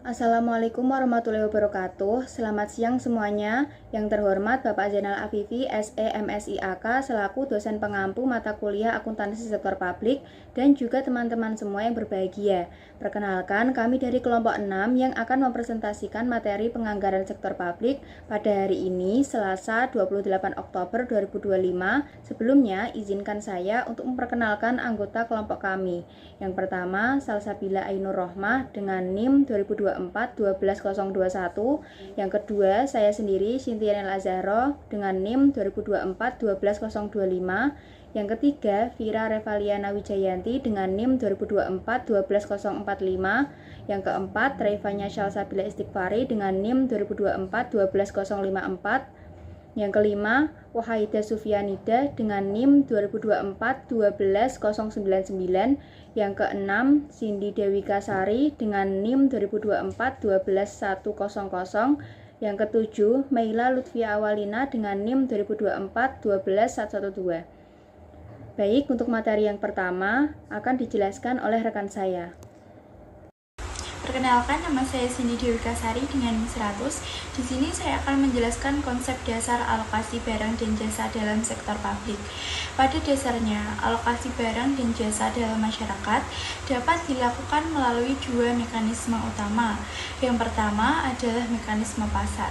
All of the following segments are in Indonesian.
Assalamualaikum warahmatullahi wabarakatuh. Selamat siang semuanya. Yang terhormat Bapak Zainal Afifi, SE MSI AK selaku dosen pengampu mata kuliah akuntansi sektor publik dan juga teman-teman semua yang berbahagia. Perkenalkan, kami dari kelompok 6 yang akan mempresentasikan materi penganggaran sektor publik pada hari ini, Selasa 28 Oktober 2025. Sebelumnya, izinkan saya untuk memperkenalkan anggota kelompok kami. Yang pertama, Salsabila Ainur Rohmah dengan NIM 2024-12021. Yang kedua, saya sendiri Cynthia Nel Azharo dengan NIM 2024-12025. Yang ketiga, Vira Revaliana Wijayanti dengan NIM 2024-12045. Yang keempat, Revanya Salsabila Istighfari dengan NIM 2024-12054. Yang kelima, Wahida Sufianida dengan NIM 2024-12099. Yang keenam, Cindy Dewika Sari dengan NIM 2024-12100. Yang ketujuh, Meila Lutfia Awalina dengan NIM 2024-12112. Baik, untuk materi yang pertama akan dijelaskan oleh rekan saya. Perkenalkan, nama saya Cindy Dewika Sari dengan NIM 100. Di sini saya akan menjelaskan konsep dasar alokasi barang dan jasa dalam sektor publik. Pada dasarnya, alokasi barang dan jasa dalam masyarakat dapat dilakukan melalui dua mekanisme utama. Yang pertama adalah mekanisme pasar,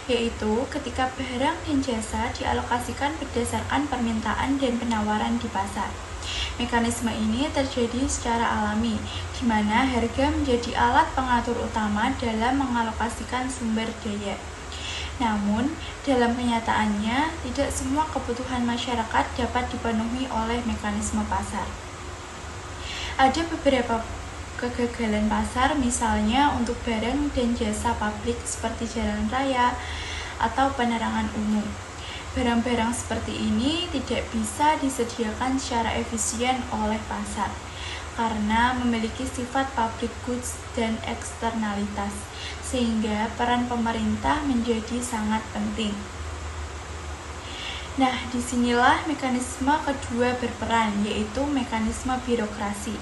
yaitu ketika barang dan jasa dialokasikan berdasarkan permintaan dan penawaran di pasar. Mekanisme ini terjadi secara alami, di mana harga menjadi alat pengatur utama dalam mengalokasikan sumber daya. Namun, dalam kenyataannya, tidak semua kebutuhan masyarakat dapat dipenuhi oleh mekanisme pasar. Ada beberapa kegagalan pasar, misalnya untuk barang dan jasa publik seperti jalan raya atau penerangan umum. Barang-barang seperti ini tidak bisa disediakan secara efisien oleh pasar karena memiliki sifat public goods dan eksternalitas, sehingga peran pemerintah menjadi sangat penting. Nah, disinilah mekanisme kedua berperan, yaitu mekanisme birokrasi.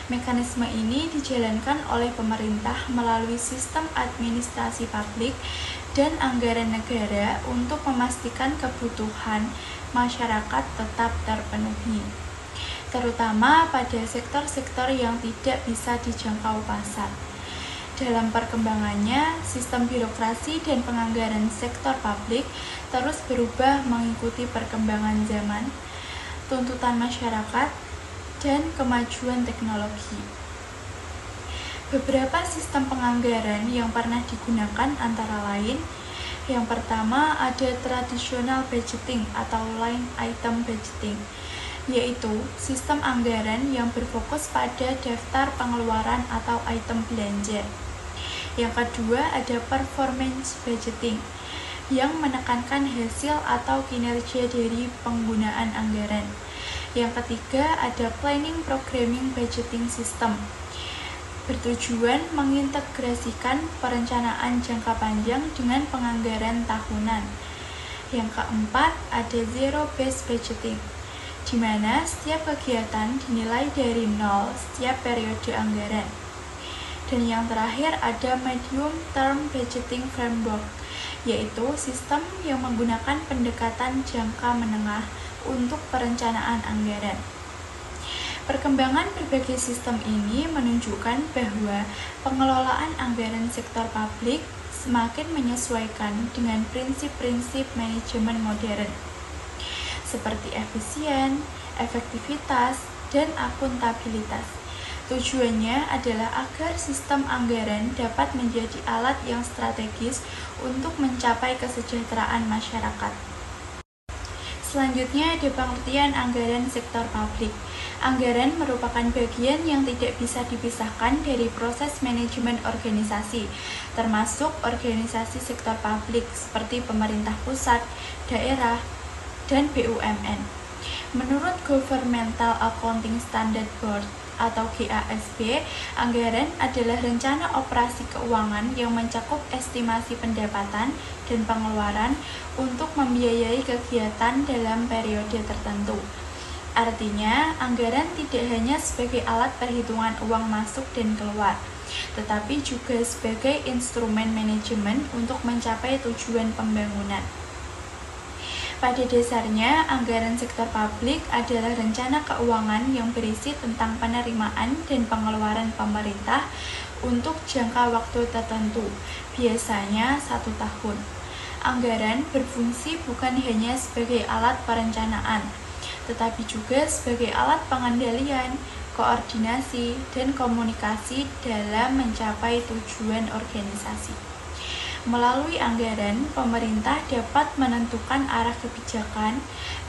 Mekanisme ini dijalankan oleh pemerintah melalui sistem administrasi publik dan anggaran negara untuk memastikan kebutuhan masyarakat tetap terpenuhi, terutama pada sektor-sektor yang tidak bisa dijangkau pasar. Dalam perkembangannya, sistem birokrasi dan penganggaran sektor publik terus berubah mengikuti perkembangan zaman, tuntutan masyarakat, dan kemajuan teknologi. Beberapa sistem penganggaran yang pernah digunakan antara lain, yang pertama ada traditional budgeting atau line item budgeting, yaitu sistem anggaran yang berfokus pada daftar pengeluaran atau item belanja. Yang kedua ada performance budgeting, yang menekankan hasil atau kinerja dari penggunaan anggaran. Yang ketiga ada planning programming budgeting system, bertujuan mengintegrasikan perencanaan jangka panjang dengan penganggaran tahunan. Yang keempat ada zero-based budgeting, di mana setiap kegiatan dinilai dari nol setiap periode anggaran. Dan yang terakhir ada medium term budgeting framework, yaitu sistem yang menggunakan pendekatan jangka menengah untuk perencanaan anggaran. Perkembangan berbagai sistem ini menunjukkan bahwa pengelolaan anggaran sektor publik semakin menyesuaikan dengan prinsip-prinsip manajemen modern, seperti efisien, efektivitas, dan akuntabilitas. Tujuannya adalah agar sistem anggaran dapat menjadi alat yang strategis untuk mencapai kesejahteraan masyarakat. Selanjutnya ada pengertian anggaran sektor publik. Anggaran merupakan bagian yang tidak bisa dipisahkan dari proses manajemen organisasi, termasuk organisasi sektor publik seperti pemerintah pusat, daerah, dan BUMN. Menurut Governmental Accounting Standard Board atau GASB, anggaran adalah rencana operasi keuangan yang mencakup estimasi pendapatan dan pengeluaran untuk membiayai kegiatan dalam periode tertentu. Artinya, anggaran tidak hanya sebagai alat perhitungan uang masuk dan keluar, tetapi juga sebagai instrumen manajemen untuk mencapai tujuan pembangunan. Pada dasarnya, anggaran sektor publik adalah rencana keuangan yang berisi tentang penerimaan dan pengeluaran pemerintah untuk jangka waktu tertentu, biasanya 1 tahun. Anggaran berfungsi bukan hanya sebagai alat perencanaan, tetapi juga sebagai alat pengendalian, koordinasi, dan komunikasi dalam mencapai tujuan organisasi. Melalui anggaran, pemerintah dapat menentukan arah kebijakan,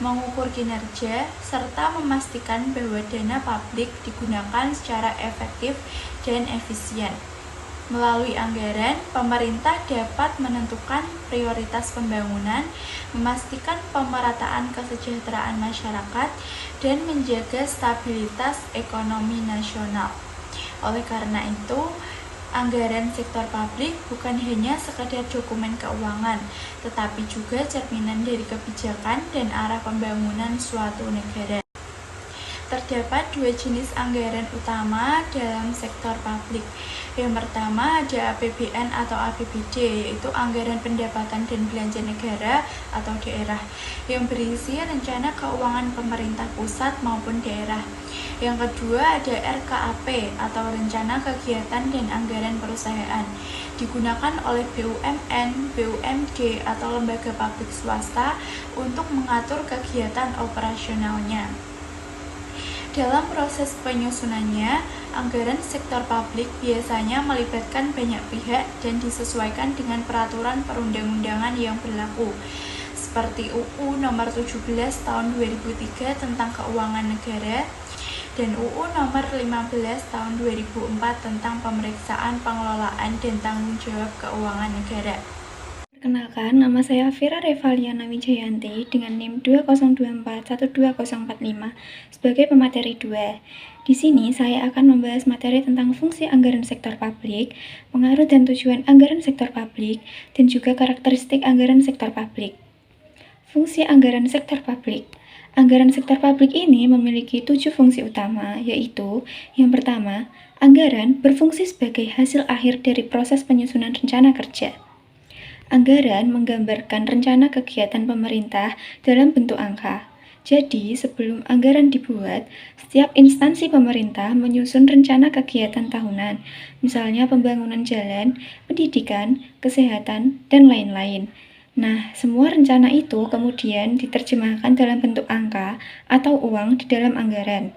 mengukur kinerja, serta memastikan bahwa dana publik digunakan secara efektif dan efisien. Melalui anggaran, pemerintah dapat menentukan prioritas pembangunan, memastikan pemerataan kesejahteraan masyarakat, dan menjaga stabilitas ekonomi nasional. Oleh karena itu, anggaran sektor publik bukan hanya sekadar dokumen keuangan, tetapi juga cerminan dari kebijakan dan arah pembangunan suatu negara. Terdapat 2 jenis anggaran utama dalam sektor publik. Yang pertama ada APBN atau APBD, yaitu anggaran pendapatan dan belanja negara atau daerah, yang berisi rencana keuangan pemerintah pusat maupun daerah. Yang kedua ada RKAP atau rencana kegiatan dan anggaran perusahaan, digunakan oleh BUMN, BUMD atau lembaga publik swasta untuk mengatur kegiatan operasionalnya. Dalam proses penyusunannya, anggaran sektor publik biasanya melibatkan banyak pihak dan disesuaikan dengan peraturan perundang-undangan yang berlaku, seperti UU Nomor 17 Tahun 2003 tentang Keuangan Negara dan UU Nomor 15 Tahun 2004 tentang Pemeriksaan Pengelolaan dan Tanggung Jawab Keuangan Negara. Perkenalkan, nama saya Fira Revaliana Wijayanti dengan NIM 2024120045 sebagai pemateri 2. Di sini saya akan membahas materi tentang fungsi anggaran sektor publik, pengaruh dan tujuan anggaran sektor publik, dan juga karakteristik anggaran sektor publik. Fungsi anggaran sektor publik. Anggaran sektor publik ini memiliki 7 fungsi utama, yaitu yang pertama, anggaran berfungsi sebagai hasil akhir dari proses penyusunan rencana kerja. Anggaran menggambarkan rencana kegiatan pemerintah dalam bentuk angka. Jadi, sebelum anggaran dibuat, setiap instansi pemerintah menyusun rencana kegiatan tahunan, misalnya pembangunan jalan, pendidikan, kesehatan, dan lain-lain. Nah, semua rencana itu kemudian diterjemahkan dalam bentuk angka atau uang di dalam anggaran.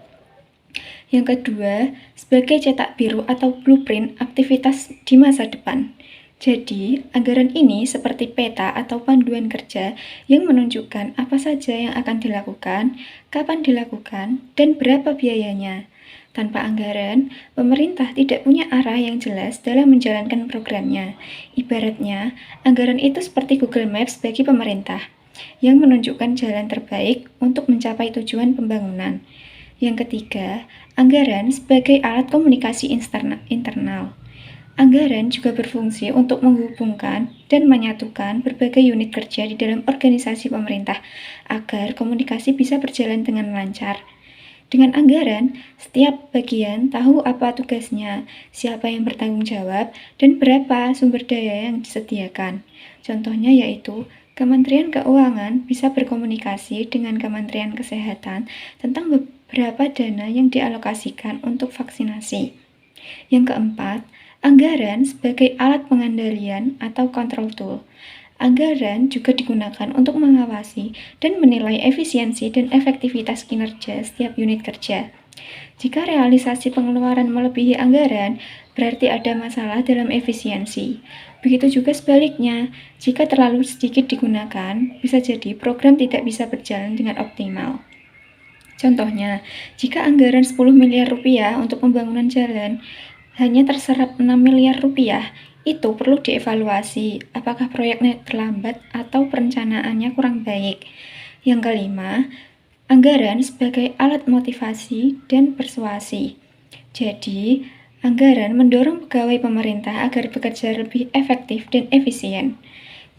Yang kedua, sebagai cetak biru atau blueprint aktivitas di masa depan. Jadi, anggaran ini seperti peta atau panduan kerja yang menunjukkan apa saja yang akan dilakukan, kapan dilakukan, dan berapa biayanya. Tanpa anggaran, pemerintah tidak punya arah yang jelas dalam menjalankan programnya. Ibaratnya, anggaran itu seperti Google Maps bagi pemerintah, yang menunjukkan jalan terbaik untuk mencapai tujuan pembangunan. Yang ketiga, anggaran sebagai alat komunikasi internal. Anggaran juga berfungsi untuk menghubungkan dan menyatukan berbagai unit kerja di dalam organisasi pemerintah agar komunikasi bisa berjalan dengan lancar. Dengan anggaran, setiap bagian tahu apa tugasnya, siapa yang bertanggung jawab, dan berapa sumber daya yang disediakan. Contohnya yaitu, Kementerian Keuangan bisa berkomunikasi dengan Kementerian Kesehatan tentang beberapa dana yang dialokasikan untuk vaksinasi. Yang keempat, anggaran sebagai alat pengendalian atau control tool. Anggaran juga digunakan untuk mengawasi dan menilai efisiensi dan efektivitas kinerja setiap unit kerja. Jika realisasi pengeluaran melebihi anggaran, berarti ada masalah dalam efisiensi. Begitu juga sebaliknya, jika terlalu sedikit digunakan, bisa jadi program tidak bisa berjalan dengan optimal. Contohnya, jika anggaran 10 miliar rupiah untuk pembangunan jalan, hanya terserap 6 miliar rupiah, itu perlu dievaluasi apakah proyeknya terlambat atau perencanaannya kurang baik. Yang kelima, anggaran sebagai alat motivasi dan persuasi. Jadi, anggaran mendorong pegawai pemerintah agar bekerja lebih efektif dan efisien.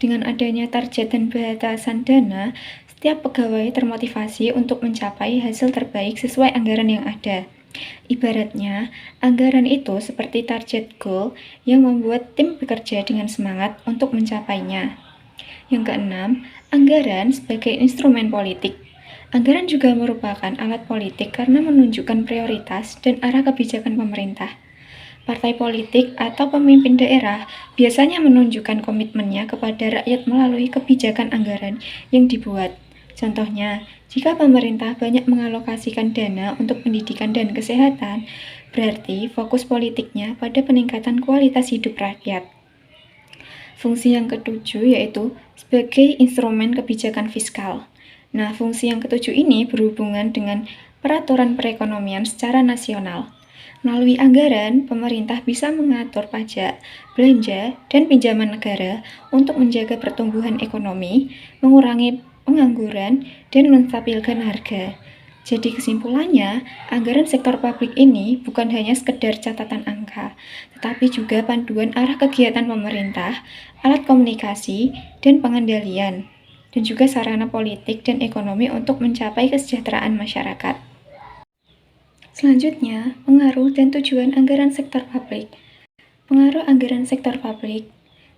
Dengan adanya target dan batasan dana, setiap pegawai termotivasi untuk mencapai hasil terbaik sesuai anggaran yang ada. Ibaratnya, anggaran itu seperti target goal yang membuat tim bekerja dengan semangat untuk mencapainya. Yang keenam, anggaran sebagai instrumen politik. Anggaran juga merupakan alat politik karena menunjukkan prioritas dan arah kebijakan pemerintah. Partai politik atau pemimpin daerah biasanya menunjukkan komitmennya kepada rakyat melalui kebijakan anggaran yang dibuat. Contohnya, jika pemerintah banyak mengalokasikan dana untuk pendidikan dan kesehatan, berarti fokus politiknya pada peningkatan kualitas hidup rakyat. Fungsi yang ketujuh yaitu sebagai instrumen kebijakan fiskal. Nah, fungsi yang ketujuh ini berhubungan dengan peraturan perekonomian secara nasional. Melalui anggaran, pemerintah bisa mengatur pajak, belanja, dan pinjaman negara untuk menjaga pertumbuhan ekonomi, mengurangi pengangguran, dan menstabilkan harga. Jadi kesimpulannya, anggaran sektor publik ini bukan hanya sekedar catatan angka, tetapi juga panduan arah kegiatan pemerintah, alat komunikasi, dan pengendalian, dan juga sarana politik dan ekonomi untuk mencapai kesejahteraan masyarakat. Selanjutnya, pengaruh dan tujuan anggaran sektor publik. Pengaruh anggaran sektor publik.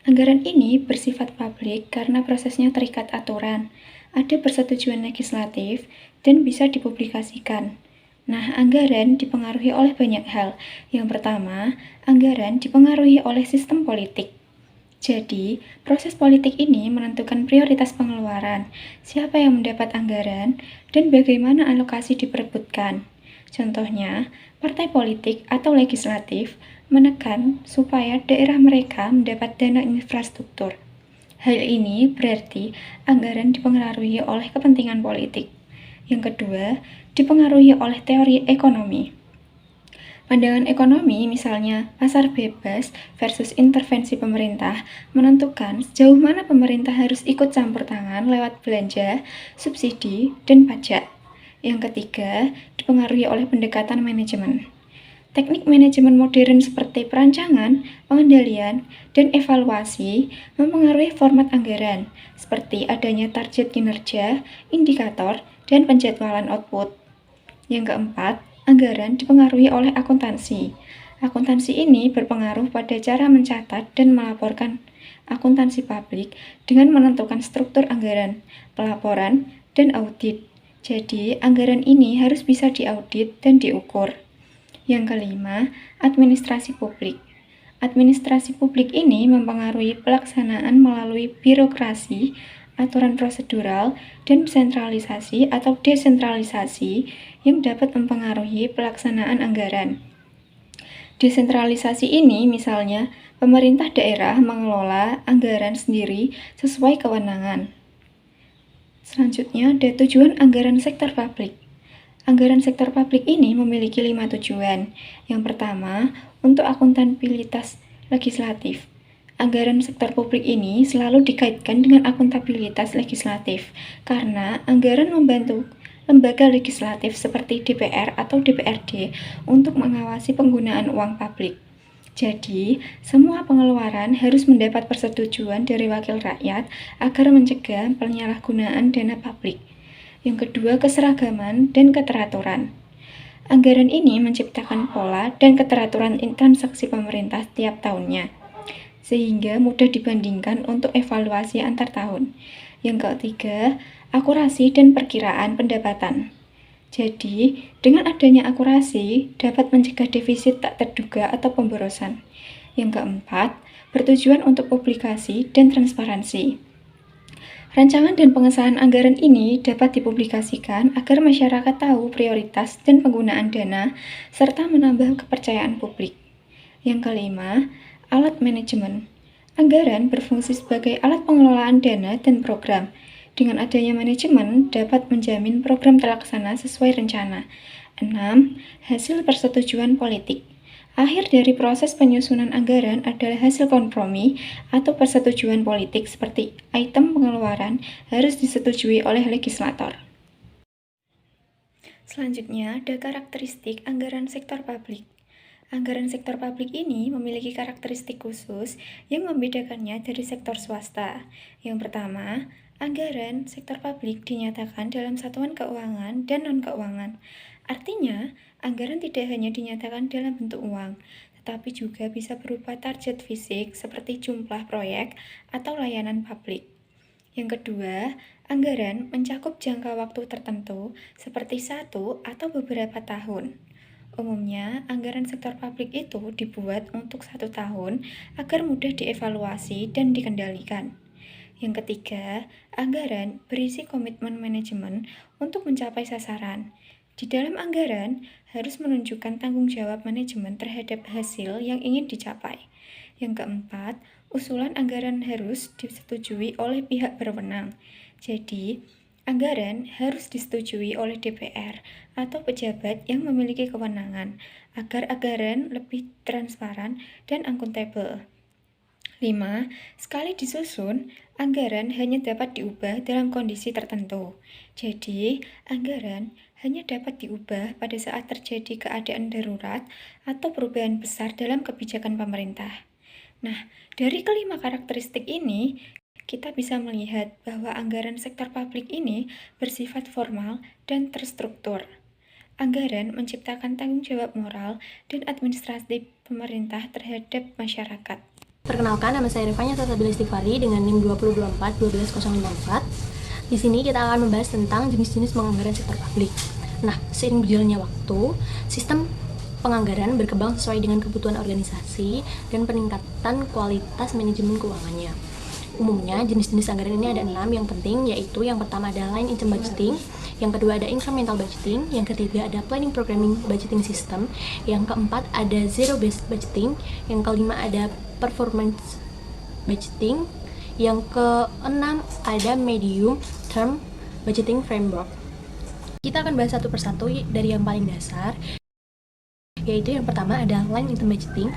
Anggaran ini bersifat publik karena prosesnya terikat aturan, ada persetujuan legislatif, dan bisa dipublikasikan. Nah, anggaran dipengaruhi oleh banyak hal. Yang pertama, anggaran dipengaruhi oleh sistem politik. Jadi, proses politik ini menentukan prioritas pengeluaran, siapa yang mendapat anggaran, dan bagaimana alokasi diperebutkan. Contohnya, partai politik atau legislatif menekan supaya daerah mereka mendapat dana infrastruktur. Hal ini berarti anggaran dipengaruhi oleh kepentingan politik. Yang kedua, dipengaruhi oleh teori ekonomi. Pandangan ekonomi, misalnya pasar bebas versus intervensi pemerintah, menentukan sejauh mana pemerintah harus ikut campur tangan lewat belanja, subsidi, dan pajak. Yang ketiga, dipengaruhi oleh pendekatan manajemen. Teknik manajemen modern seperti perancangan, pengendalian, dan evaluasi mempengaruhi format anggaran, seperti adanya target kinerja, indikator, dan penjadwalan output. Yang keempat, anggaran dipengaruhi oleh akuntansi. Akuntansi ini berpengaruh pada cara mencatat dan melaporkan akuntansi publik dengan menentukan struktur anggaran, pelaporan, dan audit. Jadi, anggaran ini harus bisa diaudit dan diukur. Yang kelima, administrasi publik. Administrasi publik ini mempengaruhi pelaksanaan melalui birokrasi, aturan prosedural, dan sentralisasi atau desentralisasi yang dapat mempengaruhi pelaksanaan anggaran. Desentralisasi ini misalnya, pemerintah daerah mengelola anggaran sendiri sesuai kewenangan. Selanjutnya, ada tujuan anggaran sektor publik. Anggaran sektor publik ini memiliki 5 tujuan. Yang pertama, untuk akuntabilitas legislatif. Anggaran sektor publik ini selalu dikaitkan dengan akuntabilitas legislatif, karena anggaran membantu lembaga legislatif seperti DPR atau DPRD untuk mengawasi penggunaan uang publik. Jadi, semua pengeluaran harus mendapat persetujuan dari wakil rakyat agar mencegah penyalahgunaan dana publik. Yang kedua, keseragaman dan keteraturan. Anggaran ini menciptakan pola dan keteraturan transaksi pemerintah setiap tahunnya, sehingga mudah dibandingkan untuk evaluasi antar tahun. Yang ketiga, akurasi dan perkiraan pendapatan. Jadi, dengan adanya akurasi, dapat mencegah defisit tak terduga atau pemborosan. Yang keempat, bertujuan untuk publikasi dan transparansi. Rancangan dan pengesahan anggaran ini dapat dipublikasikan agar masyarakat tahu prioritas dan penggunaan dana, serta menambah kepercayaan publik. Yang kelima, alat manajemen. Anggaran berfungsi sebagai alat pengelolaan dana dan program. Dengan adanya manajemen, dapat menjamin program terlaksana sesuai rencana. 6. Hasil persetujuan politik. Akhir dari proses penyusunan anggaran adalah hasil kompromi atau persetujuan politik seperti item pengeluaran harus disetujui oleh legislator. Selanjutnya, ada karakteristik anggaran sektor publik. Anggaran sektor publik ini memiliki karakteristik khusus yang membedakannya dari sektor swasta. Yang pertama, anggaran sektor publik dinyatakan dalam satuan keuangan dan non-keuangan. Artinya, anggaran tidak hanya dinyatakan dalam bentuk uang, tetapi juga bisa berupa target fisik seperti jumlah proyek atau layanan publik. Yang kedua, anggaran mencakup jangka waktu tertentu seperti 1 atau beberapa tahun. Umumnya, anggaran sektor publik itu dibuat untuk 1 tahun agar mudah dievaluasi dan dikendalikan. Yang ketiga, anggaran berisi komitmen manajemen untuk mencapai sasaran. Di dalam anggaran, harus menunjukkan tanggung jawab manajemen terhadap hasil yang ingin dicapai. Yang keempat, usulan anggaran harus disetujui oleh pihak berwenang. Jadi, anggaran harus disetujui oleh DPR atau pejabat yang memiliki kewenangan agar anggaran lebih transparan dan akuntabel. 5. Sekali disusun, anggaran hanya dapat diubah dalam kondisi tertentu. Jadi, anggaran hanya dapat diubah pada saat terjadi keadaan darurat atau perubahan besar dalam kebijakan pemerintah. Nah, dari kelima karakteristik ini, kita bisa melihat bahwa anggaran sektor publik ini bersifat formal dan terstruktur. Anggaran menciptakan tanggung jawab moral dan administratif pemerintah terhadap masyarakat. Perkenalkan, nama saya Revanya Salsabila Istighfari dengan NIM 2024-12054. Di sini kita akan membahas tentang jenis-jenis penganggaran sektor publik. Nah, seiring berjalannya waktu, sistem penganggaran berkembang sesuai dengan kebutuhan organisasi dan peningkatan kualitas manajemen keuangannya. Umumnya, jenis-jenis anggaran ini ada 6 yang penting, yaitu yang pertama ada line item budgeting, yang kedua ada incremental budgeting, yang ketiga ada planning programming budgeting system, yang keempat ada zero based budgeting, yang kelima ada performance budgeting, yang keenam ada medium term budgeting framework. Kita akan bahas satu persatu dari yang paling dasar, yaitu yang pertama ada line item budgeting.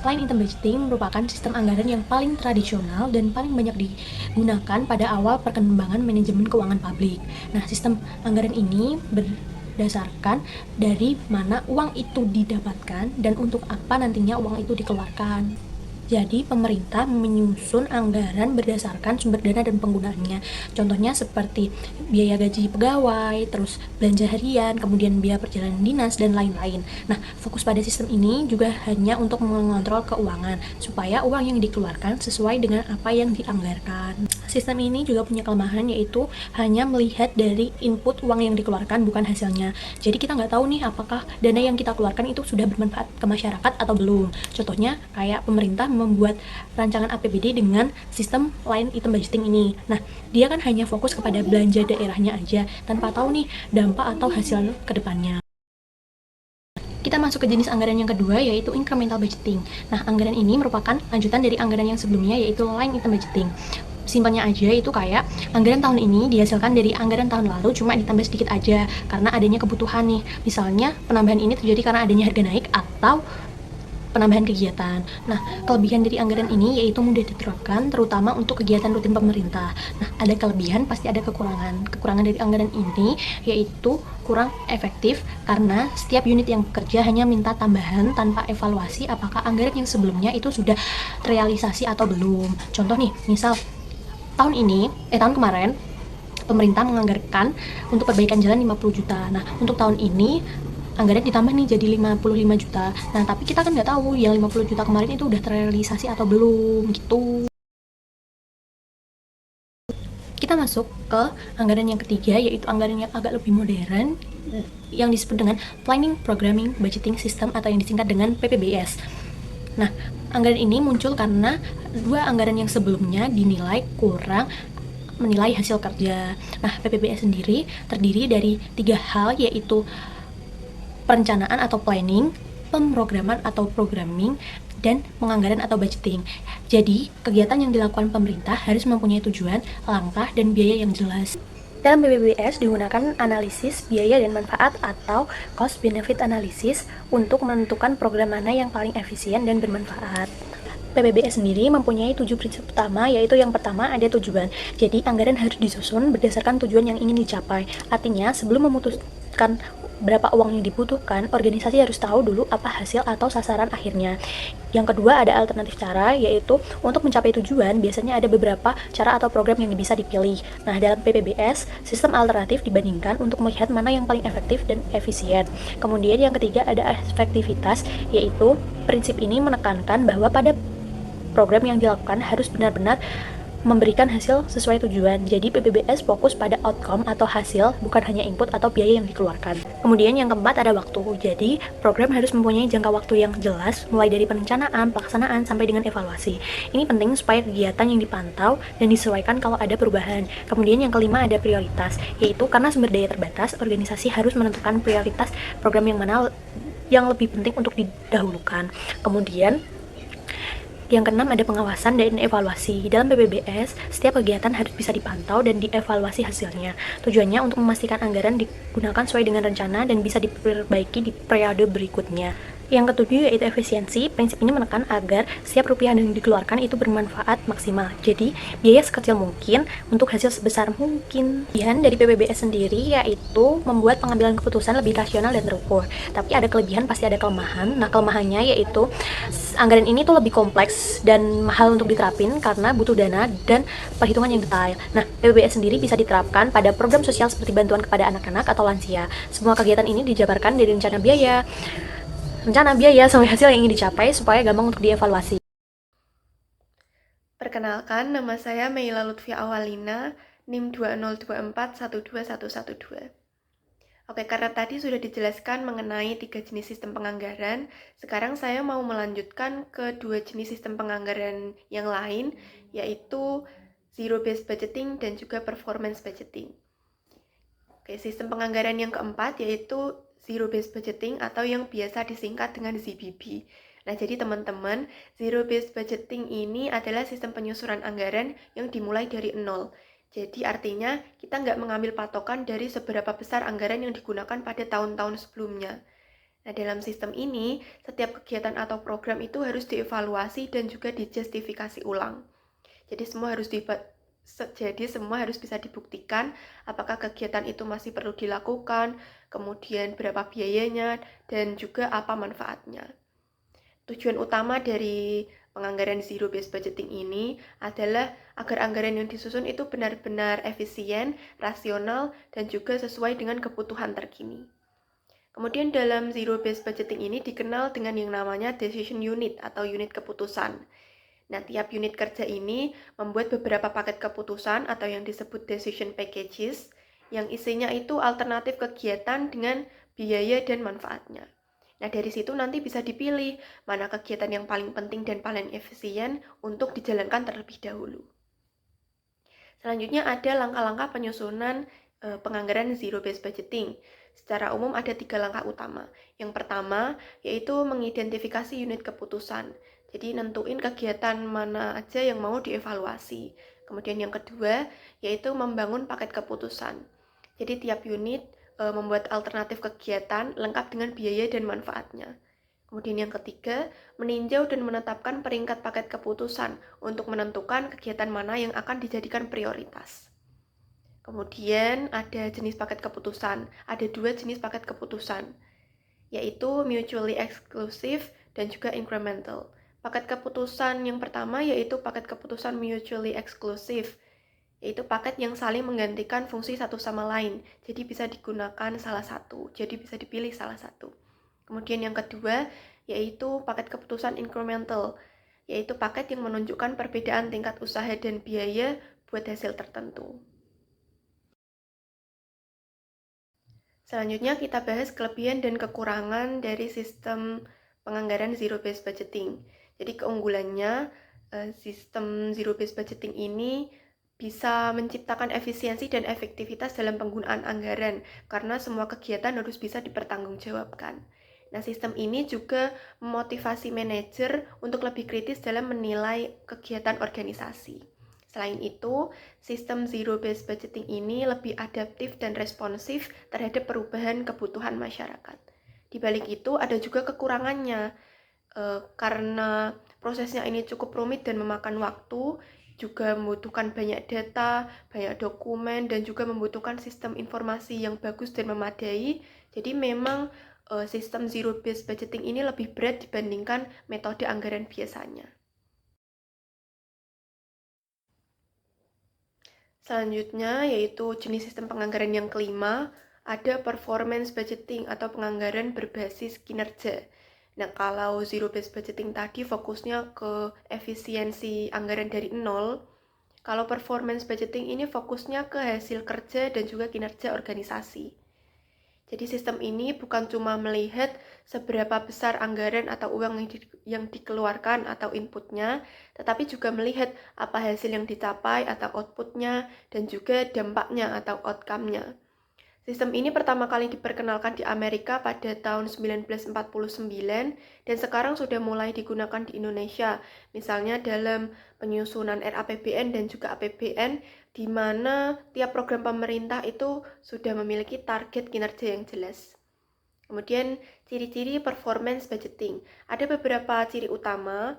Line item budgeting merupakan sistem anggaran yang paling tradisional dan paling banyak digunakan pada awal perkembangan manajemen keuangan publik. Nah, sistem anggaran ini berdasarkan dari mana uang itu didapatkan dan untuk apa nantinya uang itu dikeluarkan. Jadi, pemerintah menyusun anggaran berdasarkan sumber dana dan penggunaannya. Contohnya seperti biaya gaji pegawai, terus belanja harian, kemudian biaya perjalanan dinas, dan lain-lain. Nah, fokus pada sistem ini juga hanya untuk mengontrol keuangan, supaya uang yang dikeluarkan sesuai dengan apa yang dianggarkan. Sistem ini juga punya kelemahan, yaitu hanya melihat dari input uang yang dikeluarkan, bukan hasilnya. Jadi, kita nggak tahu nih apakah dana yang kita keluarkan itu sudah bermanfaat ke masyarakat atau belum. Contohnya, kayak pemerintah membuat rancangan APBD dengan sistem line item budgeting ini. Nah, dia kan hanya fokus kepada belanja daerahnya aja, tanpa tahu nih dampak atau hasil ke depannya. Kita masuk ke jenis anggaran yang kedua, yaitu incremental budgeting. Nah, anggaran ini merupakan lanjutan dari anggaran yang sebelumnya, yaitu line item budgeting. Simpelnya aja itu kayak anggaran tahun ini dihasilkan dari anggaran tahun lalu, cuma ditambah sedikit aja karena adanya kebutuhan nih. Misalnya penambahan ini terjadi karena adanya harga naik atau penambahan kegiatan. Nah, kelebihan dari anggaran ini yaitu mudah diterapkan, terutama untuk kegiatan rutin pemerintah. Nah, ada kelebihan, pasti ada kekurangan. Kekurangan dari anggaran ini yaitu kurang efektif karena setiap unit yang bekerja hanya minta tambahan tanpa evaluasi apakah anggaran yang sebelumnya itu sudah terrealisasi atau belum. Contoh nih, misal tahun kemarin pemerintah menganggarkan untuk perbaikan jalan 50 juta. Nah, untuk tahun ini anggaran ditambah nih jadi 55 juta. Nah, tapi kita kan nggak tahu yang 50 juta kemarin itu udah terrealisasi atau belum gitu. Kita masuk ke anggaran yang ketiga, yaitu anggaran yang agak lebih modern yang disebut dengan Planning Programming Budgeting System atau yang disingkat dengan PPBS. Nah, anggaran ini muncul karena dua anggaran yang sebelumnya dinilai kurang menilai hasil kerja. Nah, PPBS sendiri terdiri dari 3 hal, yaitu perencanaan atau planning, pemrograman atau programming, dan penganggaran atau budgeting. Jadi, kegiatan yang dilakukan pemerintah harus mempunyai tujuan, langkah, dan biaya yang jelas. Dalam PPBS digunakan analisis biaya dan manfaat atau cost benefit analysis untuk menentukan program mana yang paling efisien dan bermanfaat. PPBS sendiri mempunyai 7 prinsip utama, yaitu yang pertama ada tujuan. Jadi, anggaran harus disusun berdasarkan tujuan yang ingin dicapai. Artinya, sebelum memutuskan berapa uang yang dibutuhkan, organisasi harus tahu dulu apa hasil atau sasaran akhirnya. Yang kedua, ada alternatif cara, yaitu untuk mencapai tujuan, biasanya ada beberapa cara atau program yang bisa dipilih. Nah, dalam PPBS, sistem alternatif dibandingkan untuk melihat mana yang paling efektif dan efisien. Kemudian yang ketiga, ada efektivitas, yaitu prinsip ini menekankan bahwa pada program yang dilakukan harus benar-benar memberikan hasil sesuai tujuan. Jadi PPBS fokus pada outcome atau hasil, bukan hanya input atau biaya yang dikeluarkan. Kemudian yang keempat ada waktu. Jadi program harus mempunyai jangka waktu yang jelas, mulai dari perencanaan, pelaksanaan, sampai dengan evaluasi. Ini penting supaya kegiatan yang dipantau dan disesuaikan kalau ada perubahan. Kemudian yang kelima ada prioritas, yaitu karena sumber daya terbatas, organisasi harus menentukan prioritas program yang mana yang lebih penting untuk didahulukan. Kemudian yang keenam ada pengawasan dan evaluasi. Dalam PPBS, setiap kegiatan harus bisa dipantau dan dievaluasi hasilnya. Tujuannya untuk memastikan anggaran digunakan sesuai dengan rencana dan bisa diperbaiki di periode berikutnya. Yang ketujuh yaitu efisiensi. Prinsip ini menekan agar setiap rupiah yang dikeluarkan itu bermanfaat maksimal. Jadi, biaya sekecil mungkin untuk hasil sebesar mungkin. Kelebihan dari PPBS sendiri yaitu membuat pengambilan keputusan lebih rasional dan terukur. Tapi ada kelebihan, pasti ada kelemahan. Nah, kelemahannya yaitu anggaran ini tuh lebih kompleks dan mahal untuk diterapin karena butuh dana dan perhitungan yang detail. Nah, PPBS sendiri bisa diterapkan pada program sosial seperti bantuan kepada anak-anak atau lansia. Semua kegiatan ini dijabarkan dari rencana biaya sampai hasil yang ingin dicapai supaya gampang untuk dievaluasi. Perkenalkan, nama saya Meila Lutfia Awalina, NIM 202412112. Oke, karena tadi sudah dijelaskan mengenai 3 jenis sistem penganggaran, sekarang saya mau melanjutkan ke 2 jenis sistem penganggaran yang lain, yaitu Zero-Based Budgeting dan juga Performance Budgeting. Oke, sistem penganggaran yang keempat yaitu Zero-Based Budgeting atau yang biasa disingkat dengan ZBB. Nah, jadi teman-teman, Zero-Based Budgeting ini adalah sistem penyusunan anggaran yang dimulai dari nol. Jadi artinya kita nggak mengambil patokan dari seberapa besar anggaran yang digunakan pada tahun-tahun sebelumnya. Nah, dalam sistem ini, setiap kegiatan atau program itu harus dievaluasi dan juga dijustifikasi ulang. Jadi semua harus bisa dibuktikan apakah kegiatan itu masih perlu dilakukan, kemudian berapa biayanya, dan juga apa manfaatnya. Tujuan utama dari penganggaran Zero-Based Budgeting ini adalah agar anggaran yang disusun itu benar-benar efisien, rasional, dan juga sesuai dengan kebutuhan terkini. Kemudian dalam Zero-Based Budgeting ini dikenal dengan yang namanya Decision Unit atau unit keputusan. Nah, tiap unit kerja ini membuat beberapa paket keputusan atau yang disebut decision packages yang isinya itu alternatif kegiatan dengan biaya dan manfaatnya. Nah, dari situ nanti bisa dipilih mana kegiatan yang paling penting dan paling efisien untuk dijalankan terlebih dahulu. Selanjutnya ada langkah-langkah penyusunan penganggaran Zero-Based Budgeting. Secara umum ada 3 langkah utama. Yang pertama yaitu mengidentifikasi unit keputusan. Jadi nentuin kegiatan mana aja yang mau dievaluasi. Kemudian yang kedua yaitu membangun paket keputusan. Jadi tiap unit membuat alternatif kegiatan lengkap dengan biaya dan manfaatnya. Kemudian yang ketiga, meninjau dan menetapkan peringkat paket keputusan untuk menentukan kegiatan mana yang akan dijadikan prioritas. Kemudian ada jenis paket keputusan. Ada 2 jenis paket keputusan, yaitu mutually exclusive dan juga incremental. Paket keputusan yang pertama yaitu paket keputusan mutually exclusive, yaitu paket yang saling menggantikan fungsi satu sama lain. Jadi bisa digunakan salah satu, jadi bisa dipilih salah satu. Kemudian yang kedua yaitu paket keputusan incremental, yaitu paket yang menunjukkan perbedaan tingkat usaha dan biaya buat hasil tertentu. Selanjutnya kita bahas kelebihan dan kekurangan dari sistem penganggaran Zero-Based Budgeting. Jadi keunggulannya, sistem Zero-Based Budgeting ini bisa menciptakan efisiensi dan efektivitas dalam penggunaan anggaran karena semua kegiatan harus bisa dipertanggungjawabkan. Nah, sistem ini juga memotivasi manajer untuk lebih kritis dalam menilai kegiatan organisasi. Selain itu, sistem Zero-Based Budgeting ini lebih adaptif dan responsif terhadap perubahan kebutuhan masyarakat. Di balik itu ada juga kekurangannya, karena prosesnya ini cukup rumit dan memakan waktu, juga membutuhkan banyak data, banyak dokumen, dan juga membutuhkan sistem informasi yang bagus dan memadai. Jadi memang sistem zero based budgeting ini lebih berat dibandingkan metode anggaran biasanya. Selanjutnya yaitu jenis sistem penganggaran yang kelima, ada performance budgeting atau penganggaran berbasis kinerja. Nah, kalau zero based budgeting tadi fokusnya ke efisiensi anggaran dari nol, kalau performance budgeting ini fokusnya ke hasil kerja dan juga kinerja organisasi. Jadi sistem ini bukan cuma melihat seberapa besar anggaran atau uang yang dikeluarkan atau inputnya, tetapi juga melihat apa hasil yang dicapai atau outputnya dan juga dampaknya atau outcome-nya. Sistem ini pertama kali diperkenalkan di Amerika pada tahun 1949 dan sekarang sudah mulai digunakan di Indonesia, misalnya dalam penyusunan RAPBN dan juga APBN, di mana tiap program pemerintah itu sudah memiliki target kinerja yang jelas. Kemudian ciri-ciri performance budgeting. Ada beberapa ciri utama.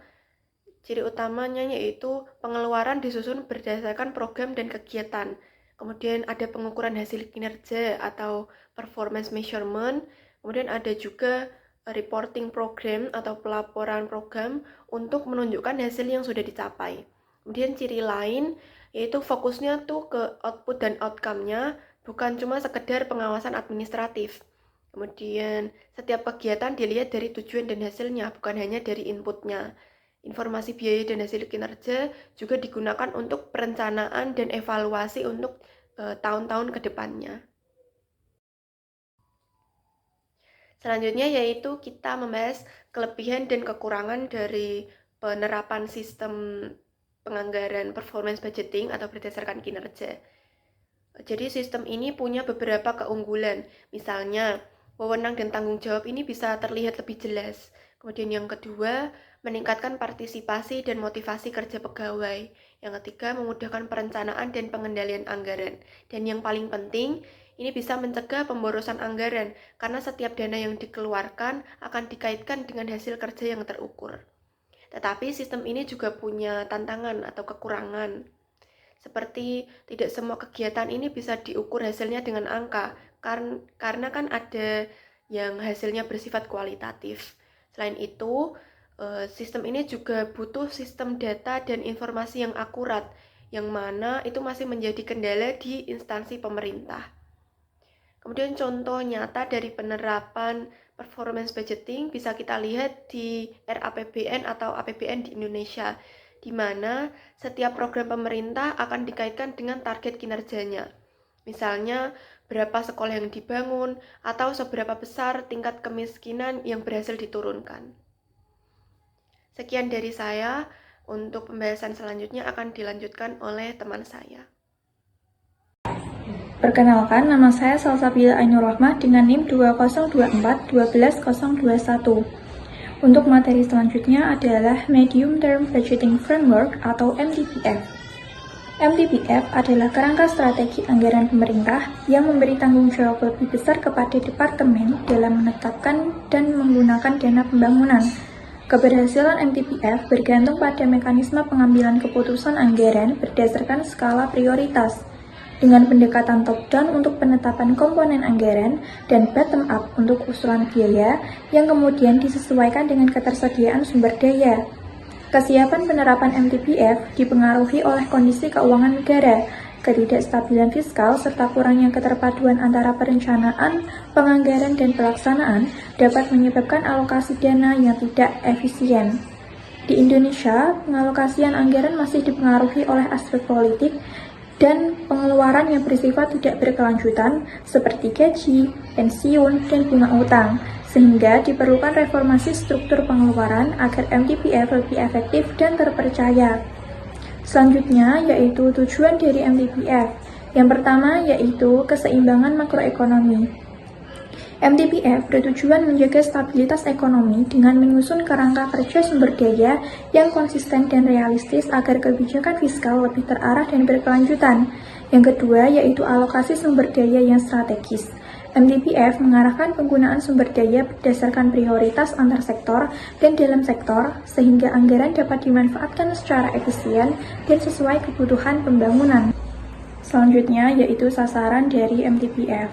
Ciri utamanya yaitu pengeluaran disusun berdasarkan program dan kegiatan. Kemudian ada pengukuran hasil kinerja atau performance measurement. Kemudian ada juga reporting program atau pelaporan program untuk menunjukkan hasil yang sudah dicapai. Kemudian ciri lain yaitu fokusnya tuh ke output dan outcome-nya, bukan cuma sekedar pengawasan administratif. Kemudian setiap kegiatan dilihat dari tujuan dan hasilnya, bukan hanya dari inputnya. Informasi biaya dan hasil kinerja juga digunakan untuk perencanaan dan evaluasi untuk tahun-tahun ke depannya. Selanjutnya yaitu kita membahas kelebihan dan kekurangan dari penerapan sistem penganggaran performance budgeting atau berdasarkan kinerja. Jadi sistem ini punya beberapa keunggulan. Misalnya, wewenang dan tanggung jawab ini bisa terlihat lebih jelas. Kemudian yang kedua, meningkatkan partisipasi dan motivasi kerja pegawai. Yang ketiga, memudahkan perencanaan dan pengendalian anggaran. Dan yang paling penting, ini bisa mencegah pemborosan anggaran karena setiap dana yang dikeluarkan akan dikaitkan dengan hasil kerja yang terukur. Tetapi sistem ini juga punya tantangan atau kekurangan. Seperti tidak semua kegiatan ini bisa diukur hasilnya dengan angka, karena kan ada yang hasilnya bersifat kualitatif. Selain itu, sistem ini juga butuh sistem data dan informasi yang akurat, yang mana itu masih menjadi kendala di instansi pemerintah. Kemudian contoh nyata dari penerapan performance budgeting bisa kita lihat di RAPBN atau APBN di Indonesia, di mana setiap program pemerintah akan dikaitkan dengan target kinerjanya. Misalnya, berapa sekolah yang dibangun, atau seberapa besar tingkat kemiskinan yang berhasil diturunkan. Sekian dari saya, untuk pembahasan selanjutnya akan dilanjutkan oleh teman saya. Perkenalkan, nama saya Salsabila Ainur Rahmah dengan NIM 2024-12021. Untuk materi selanjutnya adalah Medium Term Budgeting Framework atau MTBF. MTBF adalah kerangka strategi anggaran pemerintah yang memberi tanggung jawab lebih besar kepada departemen dalam menetapkan dan menggunakan dana pembangunan. Keberhasilan MTBF bergantung pada mekanisme pengambilan keputusan anggaran berdasarkan skala prioritas, dengan pendekatan top-down untuk penetapan komponen anggaran dan bottom-up untuk usulan biaya yang kemudian disesuaikan dengan ketersediaan sumber daya. Kesiapan penerapan MTBF dipengaruhi oleh kondisi keuangan negara, ketidakstabilan fiskal, serta kurangnya keterpaduan antara perencanaan, penganggaran, dan pelaksanaan dapat menyebabkan alokasi dana yang tidak efisien. Di Indonesia, pengalokasian anggaran masih dipengaruhi oleh aspek politik dan pengeluaran yang bersifat tidak berkelanjutan seperti gaji, pensiun, dan bunga utang, sehingga diperlukan reformasi struktur pengeluaran agar MTBF lebih efektif dan terpercaya. Selanjutnya yaitu tujuan dari MTBF. Yang pertama yaitu keseimbangan makroekonomi. MTBF bertujuan menjaga stabilitas ekonomi dengan menyusun kerangka kerja sumber daya yang konsisten dan realistis agar kebijakan fiskal lebih terarah dan berkelanjutan. Yang kedua yaitu alokasi sumber daya yang strategis. MTBF mengarahkan penggunaan sumber daya berdasarkan prioritas antar sektor dan dalam sektor sehingga anggaran dapat dimanfaatkan secara efisien dan sesuai kebutuhan pembangunan. Selanjutnya yaitu sasaran dari MTBF.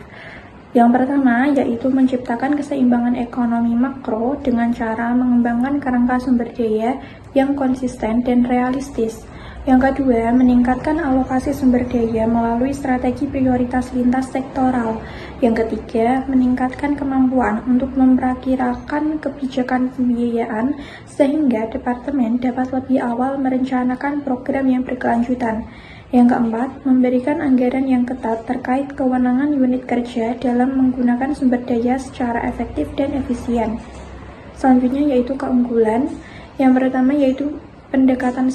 Yang pertama yaitu menciptakan keseimbangan ekonomi makro dengan cara mengembangkan kerangka sumber daya yang konsisten dan realistis. Yang kedua, meningkatkan alokasi sumber daya melalui strategi prioritas lintas sektoral. Yang ketiga, meningkatkan kemampuan untuk memperkirakan kebijakan pembiayaan sehingga departemen dapat lebih awal merencanakan program yang berkelanjutan. Yang keempat, memberikan anggaran yang ketat terkait kewenangan unit kerja dalam menggunakan sumber daya secara efektif dan efisien. Selanjutnya yaitu keunggulan. Yang pertama yaitu pendekatan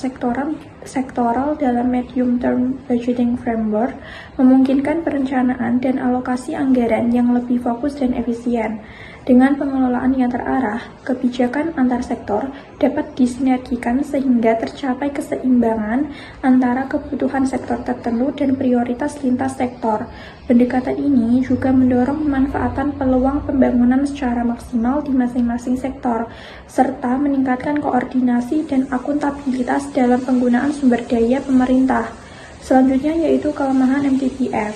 sektoral dalam medium term budgeting framework memungkinkan perencanaan dan alokasi anggaran yang lebih fokus dan efisien. Dengan pengelolaan yang terarah, kebijakan antar sektor dapat disinergikan sehingga tercapai keseimbangan antara kebutuhan sektor tertentu dan prioritas lintas sektor. Pendekatan ini juga mendorong pemanfaatan peluang pembangunan secara maksimal di masing-masing sektor, serta meningkatkan koordinasi dan akuntabilitas dalam penggunaan sumber daya pemerintah. Selanjutnya yaitu kelemahan MTBF.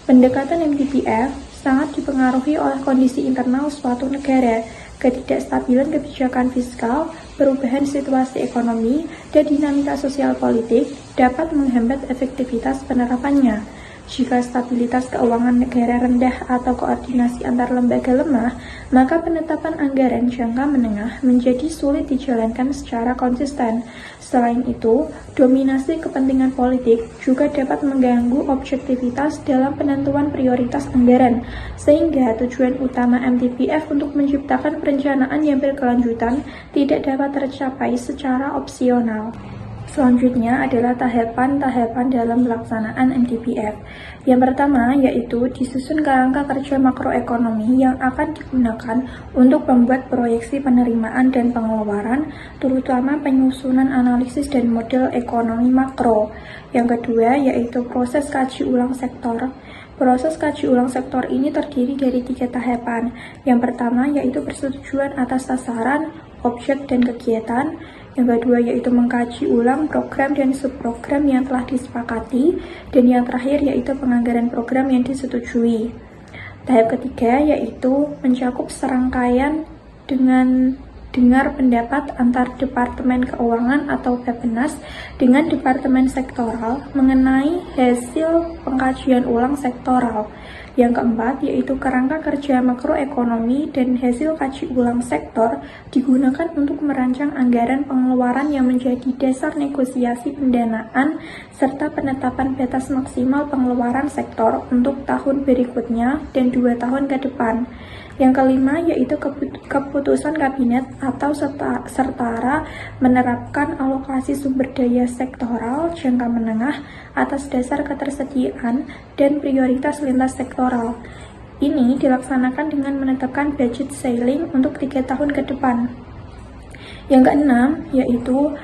Pendekatan MTBF sangat dipengaruhi oleh kondisi internal suatu negara, ketidakstabilan kebijakan fiskal, perubahan situasi ekonomi, dan dinamika sosial politik dapat menghambat efektivitas penerapannya. Jika stabilitas keuangan negara rendah atau koordinasi antar lembaga lemah, maka penetapan anggaran jangka menengah menjadi sulit dijalankan secara konsisten. Selain itu, dominasi kepentingan politik juga dapat mengganggu objektivitas dalam penentuan prioritas anggaran, sehingga tujuan utama MTBF untuk menciptakan perencanaan yang berkelanjutan tidak dapat tercapai secara opsional. Selanjutnya adalah tahapan-tahapan dalam pelaksanaan MTBF. Yang pertama yaitu disusun kerangka kerja makroekonomi yang akan digunakan untuk membuat proyeksi penerimaan dan pengeluaran, terutama penyusunan analisis dan model ekonomi makro. Yang kedua yaitu proses kaji ulang sektor. Proses kaji ulang sektor ini terdiri dari 3 tahapan. Yang pertama yaitu persetujuan atas sasaran, objek, dan kegiatan. Yang kedua yaitu mengkaji ulang program dan subprogram yang telah disepakati, dan yang terakhir yaitu penganggaran program yang disetujui. Tahap ketiga yaitu mencakup serangkaian dengan dengar pendapat antar Departemen Keuangan atau Bappenas dengan Departemen Sektoral mengenai hasil pengkajian ulang sektoral. Yang keempat yaitu kerangka kerja makroekonomi dan hasil kaji ulang sektor digunakan untuk merancang anggaran pengeluaran yang menjadi dasar negosiasi pendanaan serta penetapan batas maksimal pengeluaran sektor untuk tahun berikutnya dan 2 tahun ke depan. Yang kelima yaitu keputusan kabinet atau serta menerapkan alokasi sumber daya sektoral jangka menengah atas dasar ketersediaan dan prioritas lintas sektoral. Ini dilaksanakan dengan menetapkan budget ceiling untuk 3 tahun ke depan. Yang keenam yaitu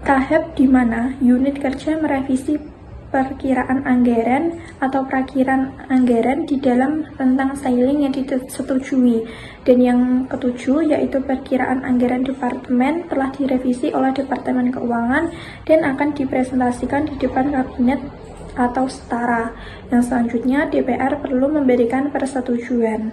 tahap di mana unit kerja merevisi perkiraan anggaran atau perakhiran anggaran di dalam rentang ceiling yang disetujui. Dan yang ketujuh yaitu perkiraan anggaran departemen telah direvisi oleh Departemen Keuangan dan akan dipresentasikan di depan kabinet atau setara. Yang selanjutnya DPR perlu memberikan persetujuan.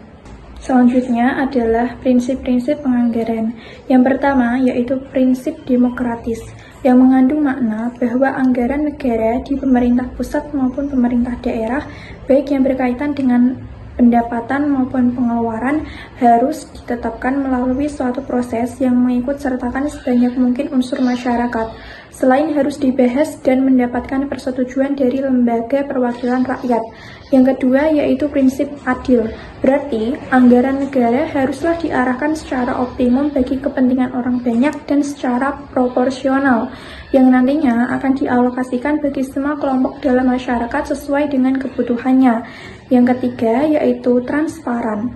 Selanjutnya adalah prinsip-prinsip penganggaran. Yang pertama yaitu prinsip demokratis, yang mengandung makna bahwa anggaran negara di pemerintah pusat maupun pemerintah daerah, baik yang berkaitan dengan pendapatan maupun pengeluaran, harus ditetapkan melalui suatu proses yang mengikut sertakan sebanyak mungkin unsur masyarakat. Selain harus dibahas dan mendapatkan persetujuan dari lembaga perwakilan rakyat. Yang kedua yaitu prinsip adil. Berarti anggaran negara haruslah diarahkan secara optimum bagi kepentingan orang banyak dan secara proporsional, yang nantinya akan dialokasikan bagi semua kelompok dalam masyarakat sesuai dengan kebutuhannya. Yang ketiga yaitu transparan,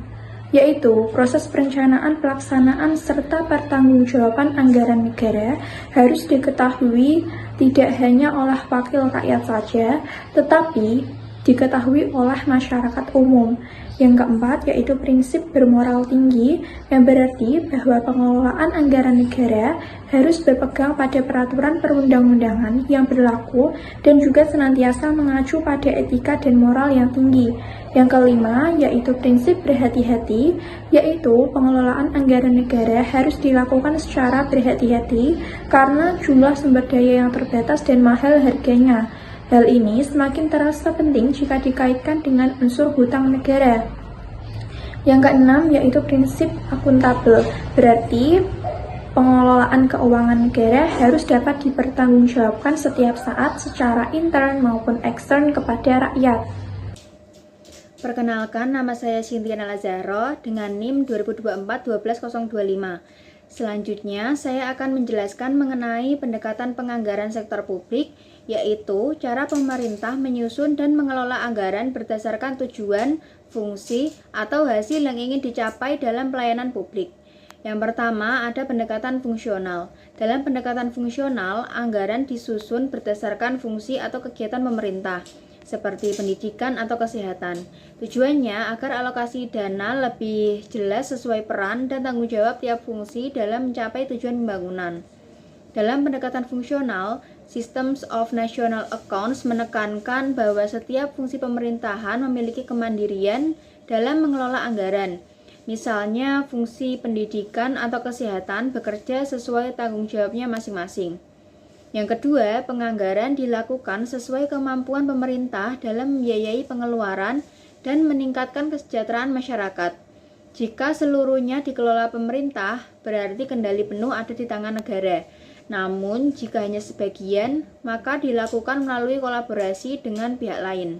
yaitu proses perencanaan, pelaksanaan, serta pertanggungjawaban anggaran negara harus diketahui tidak hanya oleh wakil rakyat saja, tetapi diketahui oleh masyarakat umum. Yang keempat yaitu prinsip bermoral tinggi, yang berarti bahwa pengelolaan anggaran negara harus berpegang pada peraturan perundang-undangan yang berlaku dan juga senantiasa mengacu pada etika dan moral yang tinggi. Yang kelima yaitu prinsip berhati-hati, yaitu pengelolaan anggaran negara harus dilakukan secara berhati-hati karena jumlah sumber daya yang terbatas dan mahal harganya. Hal ini semakin terasa penting jika dikaitkan dengan unsur hutang negara. Yang keenam yaitu prinsip akuntabel, berarti pengelolaan keuangan negara harus dapat dipertanggungjawabkan setiap saat secara intern maupun ekstern kepada rakyat. Perkenalkan, nama saya Cynthia Nalazaro dengan NIM 2024-12025. Selanjutnya, saya akan menjelaskan mengenai pendekatan penganggaran sektor publik, yaitu cara pemerintah menyusun dan mengelola anggaran berdasarkan tujuan, fungsi, atau hasil yang ingin dicapai dalam pelayanan publik. Yang pertama, ada pendekatan fungsional. Dalam pendekatan fungsional, anggaran disusun berdasarkan fungsi atau kegiatan pemerintah, seperti pendidikan atau kesehatan. Tujuannya agar alokasi dana lebih jelas sesuai peran dan tanggung jawab tiap fungsi dalam mencapai tujuan pembangunan. Dalam pendekatan fungsional, Systems of National Accounts menekankan bahwa setiap fungsi pemerintahan memiliki kemandirian dalam mengelola anggaran. Misalnya, fungsi pendidikan atau kesehatan bekerja sesuai tanggung jawabnya masing-masing. Yang kedua, penganggaran dilakukan sesuai kemampuan pemerintah dalam membiayai pengeluaran dan meningkatkan kesejahteraan masyarakat. Jika seluruhnya dikelola pemerintah, berarti kendali penuh ada di tangan negara. Namun, jika hanya sebagian, maka dilakukan melalui kolaborasi dengan pihak lain.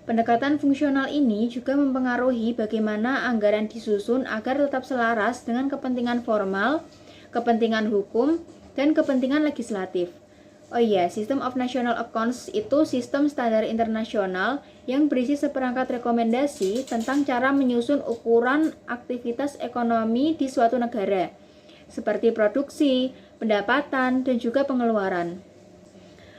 Pendekatan fungsional ini juga mempengaruhi bagaimana anggaran disusun agar tetap selaras dengan kepentingan formal, kepentingan hukum, dan kepentingan legislatif. Oh iya, System of National Accounts itu sistem standar internasional yang berisi seperangkat rekomendasi tentang cara menyusun ukuran aktivitas ekonomi di suatu negara, seperti produksi, pendapatan, dan juga pengeluaran.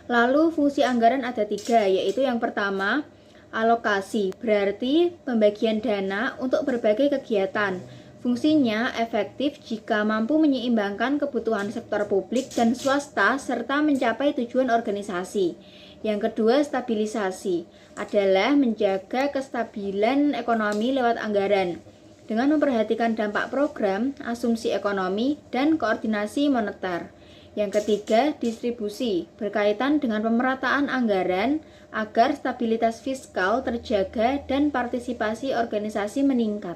Lalu fungsi anggaran ada 3, yaitu yang pertama, alokasi, berarti pembagian dana untuk berbagai kegiatan. Fungsinya efektif jika mampu menyeimbangkan kebutuhan sektor publik dan swasta serta mencapai tujuan organisasi. Yang kedua, stabilisasi, adalah menjaga kestabilan ekonomi lewat anggaran dengan memperhatikan dampak program, asumsi ekonomi, dan koordinasi moneter. Yang ketiga, distribusi, berkaitan dengan pemerataan anggaran agar stabilitas fiskal terjaga dan partisipasi organisasi meningkat.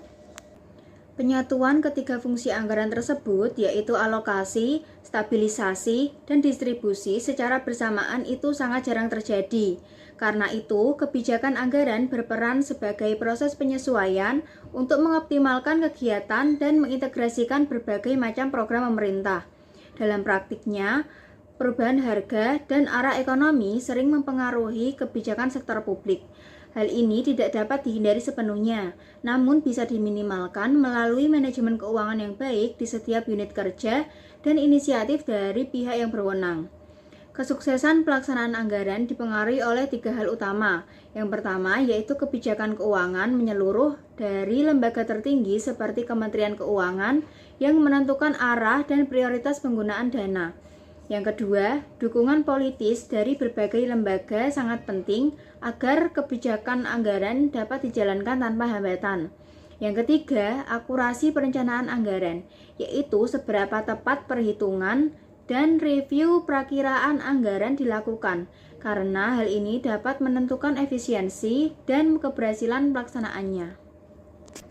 Penyatuan ketiga fungsi anggaran tersebut, yaitu alokasi, stabilisasi, dan distribusi secara bersamaan itu sangat jarang terjadi. Karena itu, kebijakan anggaran berperan sebagai proses penyesuaian untuk mengoptimalkan kegiatan dan mengintegrasikan berbagai macam program pemerintah. Dalam praktiknya, perubahan harga dan arah ekonomi sering mempengaruhi kebijakan sektor publik. Hal ini tidak dapat dihindari sepenuhnya, namun bisa diminimalkan melalui manajemen keuangan yang baik di setiap unit kerja dan inisiatif dari pihak yang berwenang. Kesuksesan pelaksanaan anggaran dipengaruhi oleh 3 hal utama. Yang pertama yaitu kebijakan keuangan menyeluruh dari lembaga tertinggi seperti Kementerian Keuangan yang menentukan arah dan prioritas penggunaan dana. Yang kedua, dukungan politis dari berbagai lembaga sangat penting agar kebijakan anggaran dapat dijalankan tanpa hambatan. Yang ketiga, akurasi perencanaan anggaran, yaitu seberapa tepat perhitungan dan review perakiraan anggaran dilakukan, karena hal ini dapat menentukan efisiensi dan keberhasilan pelaksanaannya.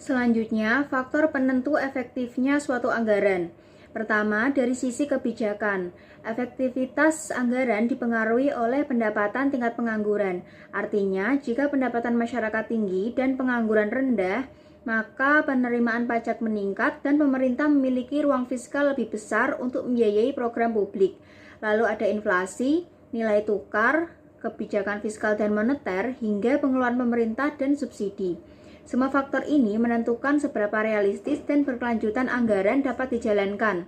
Selanjutnya, faktor penentu efektifnya suatu anggaran. Pertama, dari sisi kebijakan, efektivitas anggaran dipengaruhi oleh pendapatan tingkat pengangguran. Artinya, jika pendapatan masyarakat tinggi dan pengangguran rendah, maka penerimaan pajak meningkat dan pemerintah memiliki ruang fiskal lebih besar untuk membiayai program publik. Lalu ada inflasi, nilai tukar, kebijakan fiskal dan moneter, hingga pengeluaran pemerintah dan subsidi. Semua faktor ini menentukan seberapa realistis dan berkelanjutan anggaran dapat dijalankan.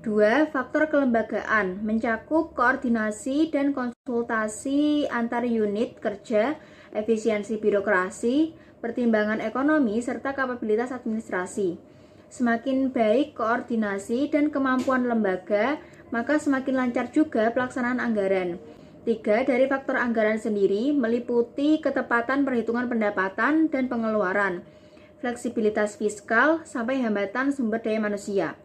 2. Faktor kelembagaan mencakup koordinasi dan konsultasi antar unit kerja, efisiensi birokrasi, pertimbangan ekonomi, serta kapabilitas administrasi. Semakin baik koordinasi dan kemampuan lembaga, maka semakin lancar juga pelaksanaan anggaran. 3 dari faktor anggaran sendiri meliputi ketepatan perhitungan pendapatan dan pengeluaran, fleksibilitas fiskal, sampai hambatan sumber daya manusia.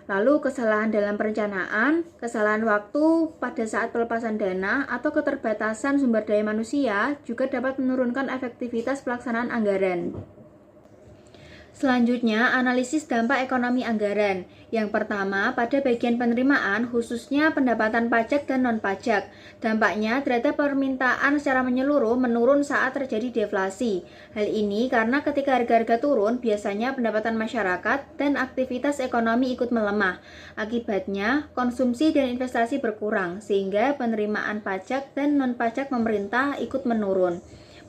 Lalu kesalahan dalam perencanaan, kesalahan waktu pada saat pelepasan dana, atau keterbatasan sumber daya manusia juga dapat menurunkan efektivitas pelaksanaan anggaran. Selanjutnya, analisis dampak ekonomi anggaran. Yang pertama, pada bagian penerimaan, khususnya pendapatan pajak dan non-pajak. Dampaknya terhadap permintaan secara menyeluruh menurun saat terjadi deflasi. Hal ini karena ketika harga-harga turun, biasanya pendapatan masyarakat dan aktivitas ekonomi ikut melemah. Akibatnya, konsumsi dan investasi berkurang, sehingga penerimaan pajak dan non-pajak pemerintah ikut menurun.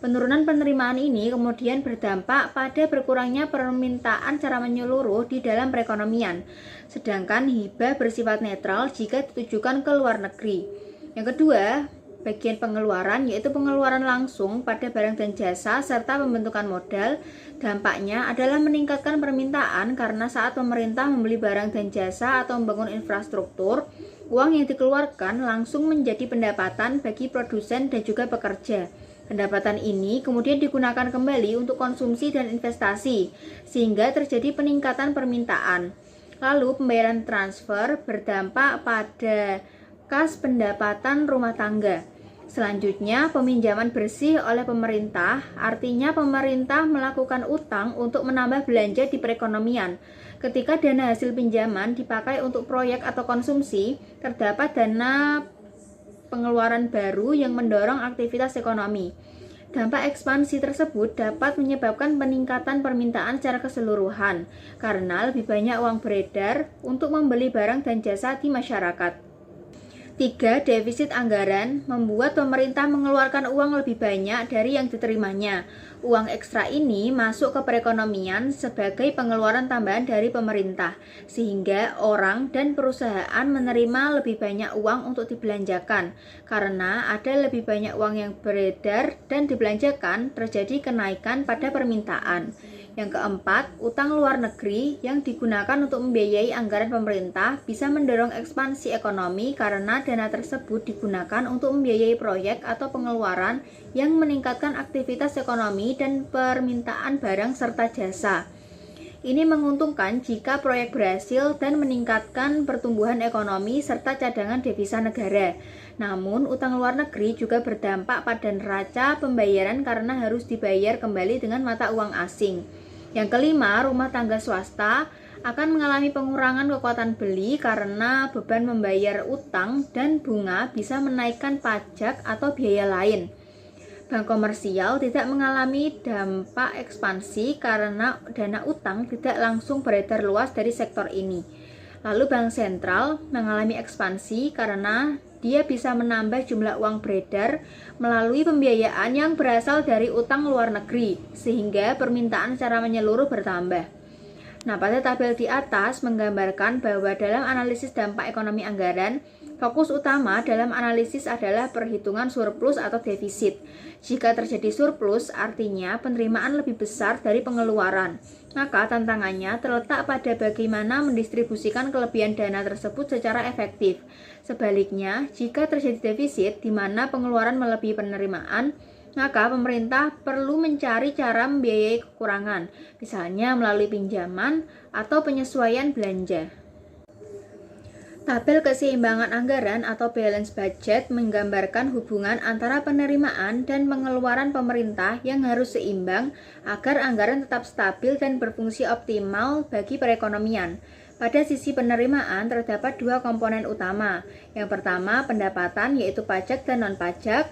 Penurunan penerimaan ini kemudian berdampak pada berkurangnya permintaan secara menyeluruh di dalam perekonomian, sedangkan hibah bersifat netral jika ditujukan ke luar negeri. Yang kedua, bagian pengeluaran, yaitu pengeluaran langsung pada barang dan jasa serta pembentukan modal. Dampaknya adalah meningkatkan permintaan karena saat pemerintah membeli barang dan jasa atau membangun infrastruktur, uang yang dikeluarkan langsung menjadi pendapatan bagi produsen dan juga pekerja. Pendapatan ini kemudian digunakan kembali untuk konsumsi dan investasi, sehingga terjadi peningkatan permintaan. Lalu pembayaran transfer berdampak pada kas pendapatan rumah tangga. Selanjutnya, peminjaman bersih oleh pemerintah, artinya pemerintah melakukan utang untuk menambah belanja di perekonomian. Ketika dana hasil pinjaman dipakai untuk proyek atau konsumsi, terdapat dana pengeluaran baru yang mendorong aktivitas ekonomi. Dampak ekspansi tersebut dapat menyebabkan peningkatan permintaan secara keseluruhan karena lebih banyak uang beredar untuk membeli barang dan jasa di masyarakat. 3. Defisit anggaran membuat pemerintah mengeluarkan uang lebih banyak dari yang diterimanya. Uang ekstra ini masuk ke perekonomian sebagai pengeluaran tambahan dari pemerintah, sehingga orang dan perusahaan menerima lebih banyak uang untuk dibelanjakan. Karena ada lebih banyak uang yang beredar dan dibelanjakan, terjadi kenaikan pada permintaan. Yang keempat, utang luar negeri yang digunakan untuk membiayai anggaran pemerintah bisa mendorong ekspansi ekonomi karena dana tersebut digunakan untuk membiayai proyek atau pengeluaran yang meningkatkan aktivitas ekonomi dan permintaan barang serta jasa. Ini menguntungkan jika proyek berhasil dan meningkatkan pertumbuhan ekonomi serta cadangan devisa negara. Namun, utang luar negeri juga berdampak pada neraca pembayaran karena harus dibayar kembali dengan mata uang asing. Yang kelima, rumah tangga swasta akan mengalami pengurangan kekuatan beli karena beban membayar utang dan bunga bisa menaikkan pajak atau biaya lain. Bank komersial tidak mengalami dampak ekspansi karena dana utang tidak langsung beredar luas dari sektor ini. Lalu bank sentral mengalami ekspansi karena dia bisa menambah jumlah uang beredar melalui pembiayaan yang berasal dari utang luar negeri, sehingga permintaan secara menyeluruh bertambah. Nah, pada tabel di atas menggambarkan bahwa dalam analisis dampak ekonomi anggaran, fokus utama dalam analisis adalah perhitungan surplus atau defisit. Jika terjadi surplus, artinya penerimaan lebih besar dari pengeluaran. Maka tantangannya terletak pada bagaimana mendistribusikan kelebihan dana tersebut secara efektif. Sebaliknya, jika terjadi defisit di mana pengeluaran melebihi penerimaan, maka pemerintah perlu mencari cara membiayai kekurangan, misalnya melalui pinjaman atau penyesuaian belanja. Tabel keseimbangan anggaran atau balance budget menggambarkan hubungan antara penerimaan dan pengeluaran pemerintah yang harus seimbang agar anggaran tetap stabil dan berfungsi optimal bagi perekonomian. Pada sisi penerimaan terdapat dua komponen utama. Yang pertama, pendapatan yaitu pajak dan non-pajak,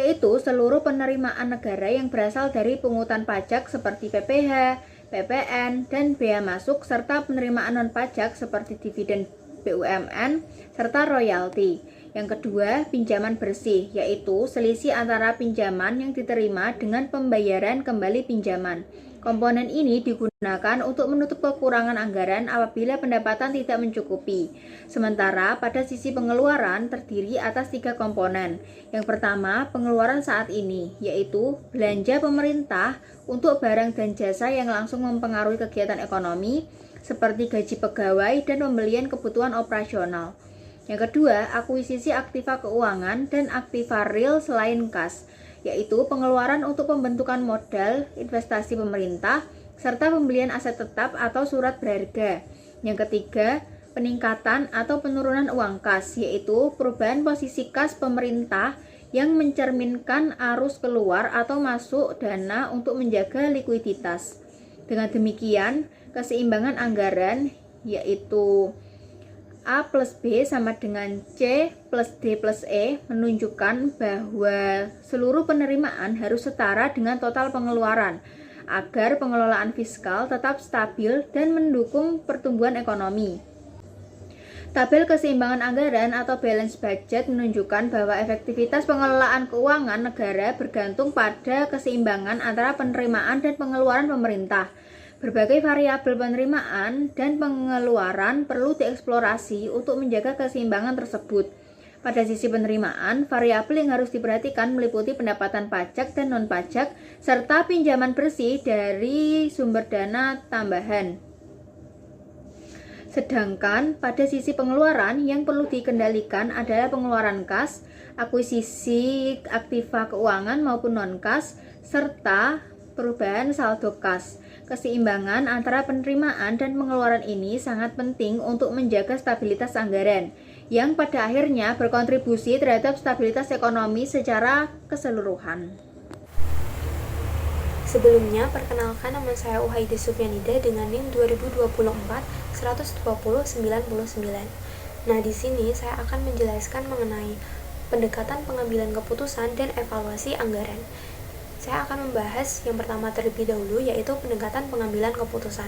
yaitu seluruh penerimaan negara yang berasal dari pungutan pajak seperti PPh, PPN, dan bea masuk serta penerimaan non-pajak seperti dividen BUMN, serta royalti. Yang kedua, pinjaman bersih, yaitu selisih antara pinjaman yang diterima dengan pembayaran kembali pinjaman. Komponen ini digunakan untuk menutup kekurangan anggaran apabila pendapatan tidak mencukupi. Sementara pada sisi pengeluaran terdiri atas 3 komponen. Yang pertama, pengeluaran saat ini, yaitu belanja pemerintah untuk barang dan jasa yang langsung mempengaruhi kegiatan ekonomi, seperti gaji pegawai dan pembelian kebutuhan operasional. Yang kedua, akuisisi aktiva keuangan dan aktiva real selain kas, yaitu pengeluaran untuk pembentukan modal, investasi pemerintah, serta pembelian aset tetap atau surat berharga. Yang ketiga, peningkatan atau penurunan uang kas, yaitu perubahan posisi kas pemerintah yang mencerminkan arus keluar atau masuk dana untuk menjaga likuiditas. Dengan demikian, keseimbangan anggaran, yaitu A plus B sama dengan C plus D plus E, menunjukkan bahwa seluruh penerimaan harus setara dengan total pengeluaran agar pengelolaan fiskal tetap stabil dan mendukung pertumbuhan ekonomi. Tabel keseimbangan anggaran atau balance budget menunjukkan bahwa efektivitas pengelolaan keuangan negara bergantung pada keseimbangan antara penerimaan dan pengeluaran pemerintah. Berbagai variabel penerimaan dan pengeluaran perlu dieksplorasi untuk menjaga keseimbangan tersebut. Pada sisi penerimaan, variabel yang harus diperhatikan meliputi pendapatan pajak dan non-pajak, serta pinjaman bersih dari sumber dana tambahan. Sedangkan pada sisi pengeluaran yang perlu dikendalikan adalah pengeluaran kas, akuisisi aktiva keuangan maupun non-kas, serta perubahan saldo kas. Keseimbangan antara penerimaan dan pengeluaran ini sangat penting untuk menjaga stabilitas anggaran, yang pada akhirnya berkontribusi terhadap stabilitas ekonomi secara keseluruhan. Sebelumnya, perkenalkan, nama saya Uhaida Sufianida dengan NIM 2024-120-99. Nah, di sini saya akan menjelaskan mengenai pendekatan pengambilan keputusan dan evaluasi anggaran. Saya akan membahas yang pertama terlebih dahulu, yaitu pendekatan pengambilan keputusan.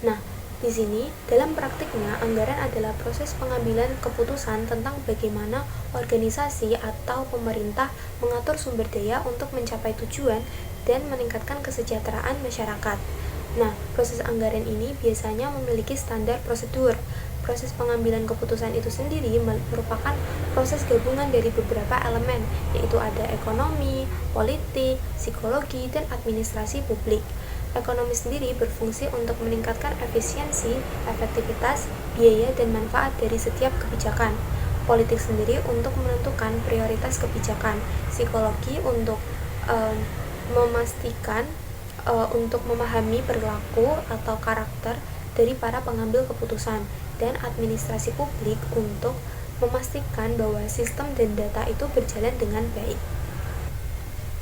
Nah, di sini dalam praktiknya anggaran adalah proses pengambilan keputusan tentang bagaimana organisasi atau pemerintah mengatur sumber daya untuk mencapai tujuan dan meningkatkan kesejahteraan masyarakat. Nah, proses anggaran ini biasanya memiliki standar prosedur. Proses pengambilan keputusan itu sendiri merupakan proses gabungan dari beberapa elemen, yaitu ada ekonomi, politik, psikologi, dan administrasi publik. Ekonomi sendiri berfungsi untuk meningkatkan efisiensi, efektivitas, biaya, dan manfaat dari setiap kebijakan. Politik sendiri untuk menentukan prioritas kebijakan. Psikologi untuk memastikan untuk memahami perilaku atau karakter dari para pengambil keputusan, dan administrasi publik untuk memastikan bahwa sistem dan data itu berjalan dengan baik.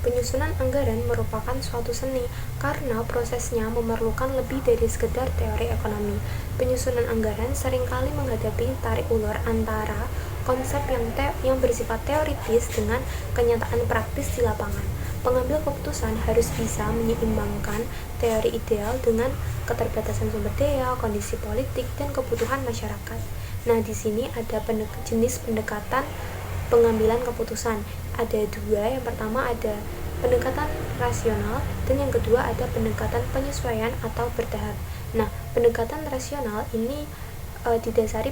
Penyusunan anggaran merupakan suatu seni karena prosesnya memerlukan lebih dari sekedar teori ekonomi. Penyusunan anggaran seringkali menghadapi tarik ulur antara konsep yang bersifat teoritis dengan kenyataan praktis di lapangan. Pengambil keputusan harus bisa menyeimbangkan teori ideal dengan keterbatasan sumber daya, kondisi politik, dan kebutuhan masyarakat. Nah, di sini ada jenis pendekatan pengambilan keputusan. Ada dua, yang pertama ada pendekatan rasional, dan yang kedua ada pendekatan penyesuaian atau bertahap. Nah, pendekatan rasional ini didasari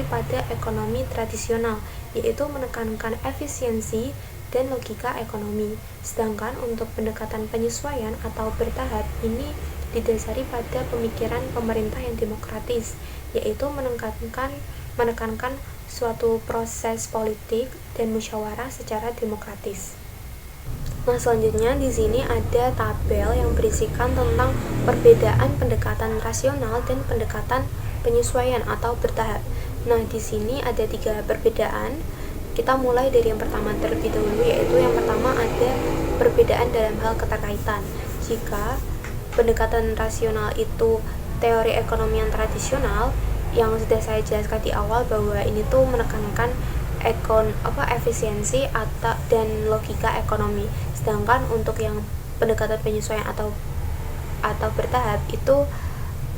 pada ekonomi tradisional, yaitu menekankan efisiensi dan logika ekonomi. Sedangkan untuk pendekatan penyesuaian atau bertahap ini didasari pada pemikiran pemerintah yang demokratis, yaitu menekankan suatu proses politik dan musyawarah secara demokratis. Nah, selanjutnya di sini ada tabel yang berisikan tentang perbedaan pendekatan rasional dan pendekatan penyesuaian atau bertahap. Nah, di sini ada 3 perbedaan. Kita mulai dari yang pertama terlebih dahulu, yaitu yang pertama ada perbedaan dalam hal keterkaitan. Jika pendekatan rasional itu teori ekonomi yang tradisional, yang sudah saya jelaskan di awal bahwa ini tuh menekankan efisiensi dan logika ekonomi. Sedangkan untuk yang pendekatan penyesuaian atau bertahap itu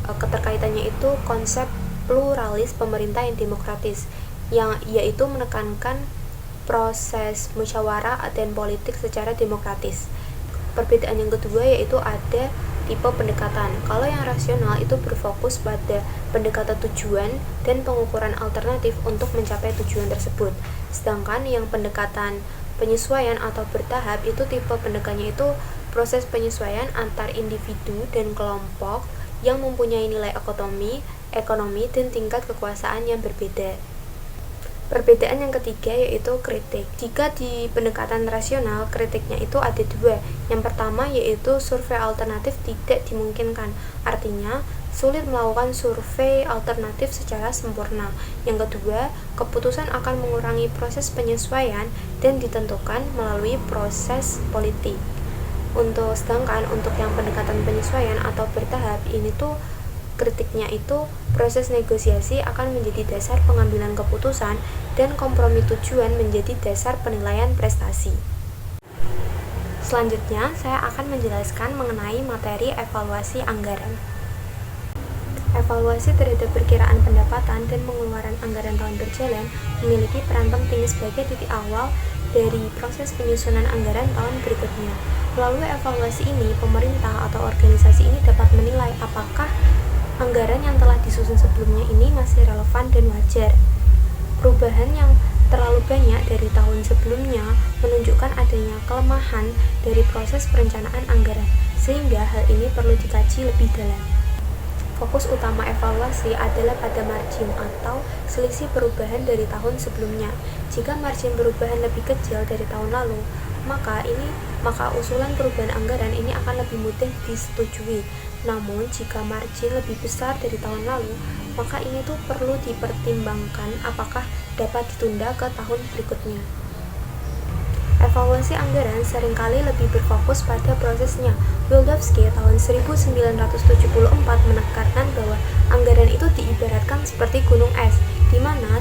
keterkaitannya itu konsep pluralis pemerintah yang demokratis, yang yaitu menekankan proses musyawarah dan politik secara demokratis. perbedaan yang kedua yaitu ada tipe pendekatan. Kalau yang rasional itu berfokus pada pendekatan tujuan dan pengukuran alternatif untuk mencapai tujuan tersebut. Sedangkan yang pendekatan penyesuaian atau bertahap itu tipe pendekatannya itu proses penyesuaian antar individu dan kelompok yang mempunyai nilai ekonomi dan tingkat kekuasaan yang berbeda. Perbedaan yang ketiga yaitu kritik. Jika di pendekatan rasional, kritiknya itu ada dua. Yang pertama yaitu survei alternatif tidak dimungkinkan. Artinya, sulit melakukan survei alternatif secara sempurna. Yang kedua, keputusan akan mengurangi proses penyesuaian dan ditentukan melalui proses politik. Sedangkan untuk yang pendekatan penyesuaian atau bertahap, ini tuh kritiknya itu proses negosiasi akan menjadi dasar pengambilan keputusan dan kompromi tujuan menjadi dasar penilaian prestasi. Selanjutnya, saya akan menjelaskan mengenai materi evaluasi anggaran. Evaluasi terhadap perkiraan pendapatan dan pengeluaran anggaran tahun berjalan memiliki peran penting sebagai titik awal dari proses penyusunan anggaran tahun berikutnya. Melalui evaluasi ini, pemerintah atau organisasi ini dapat menilai apakah anggaran yang telah disusun sebelumnya ini masih relevan dan wajar. Perubahan yang terlalu banyak dari tahun sebelumnya menunjukkan adanya kelemahan dari proses perencanaan anggaran, sehingga hal ini perlu dikaji lebih dalam. Fokus utama evaluasi adalah pada margin atau selisih perubahan dari tahun sebelumnya. Jika margin perubahan lebih kecil dari tahun lalu, maka usulan perubahan anggaran ini akan lebih mudah disetujui. Namun, jika margin lebih besar dari tahun lalu, maka ini tuh perlu dipertimbangkan apakah dapat ditunda ke tahun berikutnya. Evaluasi anggaran seringkali lebih berfokus pada prosesnya. Wildavsky tahun 1974 menekankan bahwa anggaran itu diibaratkan seperti gunung es, di mana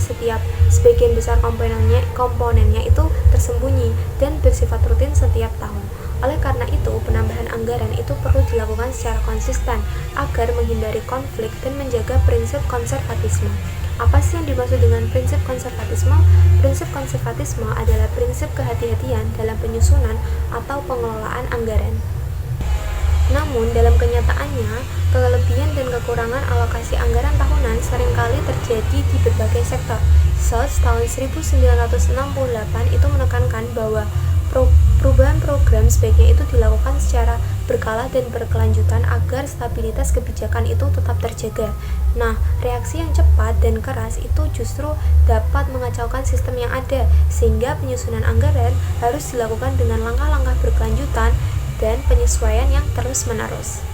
sebagian besar komponennya itu tersembunyi dan bersifat rutin setiap tahun. Oleh karena itu, penambahan anggaran itu perlu dilakukan secara konsisten agar menghindari konflik dan menjaga prinsip konservatisme. Apa sih yang dimaksud dengan prinsip konservatisme? Prinsip konservatisme adalah prinsip kehati-hatian dalam penyusunan atau pengelolaan anggaran. Namun, dalam kenyataannya, kelebihan dan kekurangan alokasi anggaran tahunan seringkali terjadi di berbagai sektor. Schultz tahun 1968 itu menekankan bahwa perubahan program sebaiknya itu dilakukan secara berkala dan berkelanjutan agar stabilitas kebijakan itu tetap terjaga. Nah, reaksi yang cepat dan keras itu justru dapat mengacaukan sistem yang ada, sehingga penyusunan anggaran harus dilakukan dengan langkah-langkah berkelanjutan dan penyesuaian yang terus-menerus.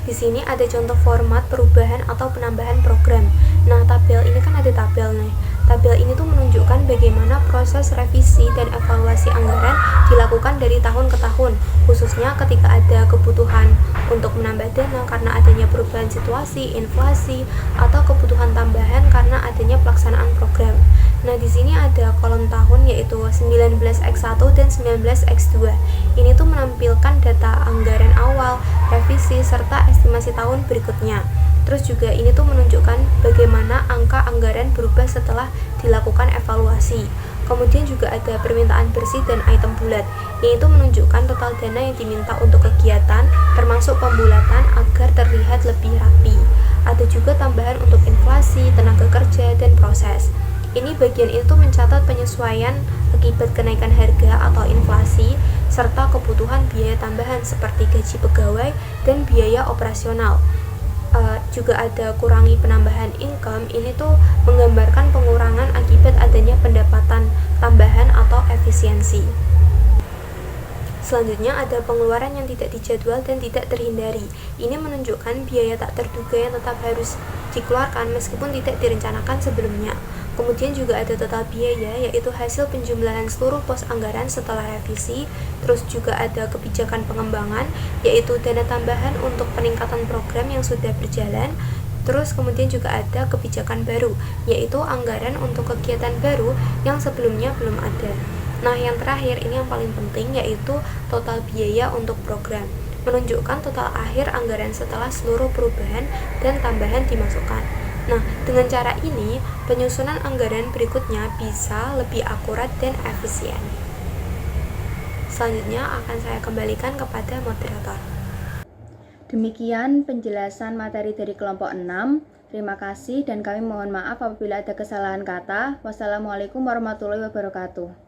Di sini ada contoh format perubahan atau penambahan program. Nah, tabel ini kan ada tabel nih. Tabel ini tuh menunjukkan bagaimana proses revisi dan evaluasi anggaran dilakukan dari tahun ke tahun, khususnya ketika ada kebutuhan untuk menambah dana karena adanya perubahan situasi, inflasi, atau kebutuhan tambahan karena adanya pelaksanaan program. Nah, di sini ada kolom tahun yaitu 19X1 dan 19X2. Ini tuh menampilkan data anggaran awal, revisi, serta estimasi tahun berikutnya. Terus juga ini tuh menunjukkan bagaimana angka anggaran berubah setelah dilakukan evaluasi. Kemudian juga ada permintaan bersih dan item bulat, yaitu menunjukkan total dana yang diminta untuk kegiatan, termasuk pembulatan agar terlihat lebih rapi. Ada juga tambahan untuk inflasi, tenaga kerja, dan proses. Bagian itu mencatat penyesuaian akibat kenaikan harga atau inflasi, serta kebutuhan biaya tambahan seperti gaji pegawai dan biaya operasional. Juga ada kurangi penambahan income, ini tuh menggambarkan pengurangan akibat adanya pendapatan tambahan atau efisiensi. Selanjutnya ada pengeluaran yang tidak dijadwal dan tidak terhindari. Ini menunjukkan biaya tak terduga yang tetap harus dikeluarkan meskipun tidak direncanakan sebelumnya. Kemudian juga ada total biaya, yaitu hasil penjumlahan seluruh pos anggaran setelah revisi. Terus juga ada kebijakan pengembangan, yaitu dana tambahan untuk peningkatan program yang sudah berjalan. Terus kemudian juga ada kebijakan baru, yaitu anggaran untuk kegiatan baru yang sebelumnya belum ada. Nah, yang terakhir ini yang paling penting, yaitu total biaya untuk program, menunjukkan total akhir anggaran setelah seluruh perubahan dan tambahan dimasukkan. Nah, dengan cara ini, penyusunan anggaran berikutnya bisa lebih akurat dan efisien. Selanjutnya akan saya kembalikan kepada moderator. Demikian penjelasan materi dari kelompok 6. Terima kasih dan kami mohon maaf apabila ada kesalahan kata. Wassalamualaikum warahmatullahi wabarakatuh.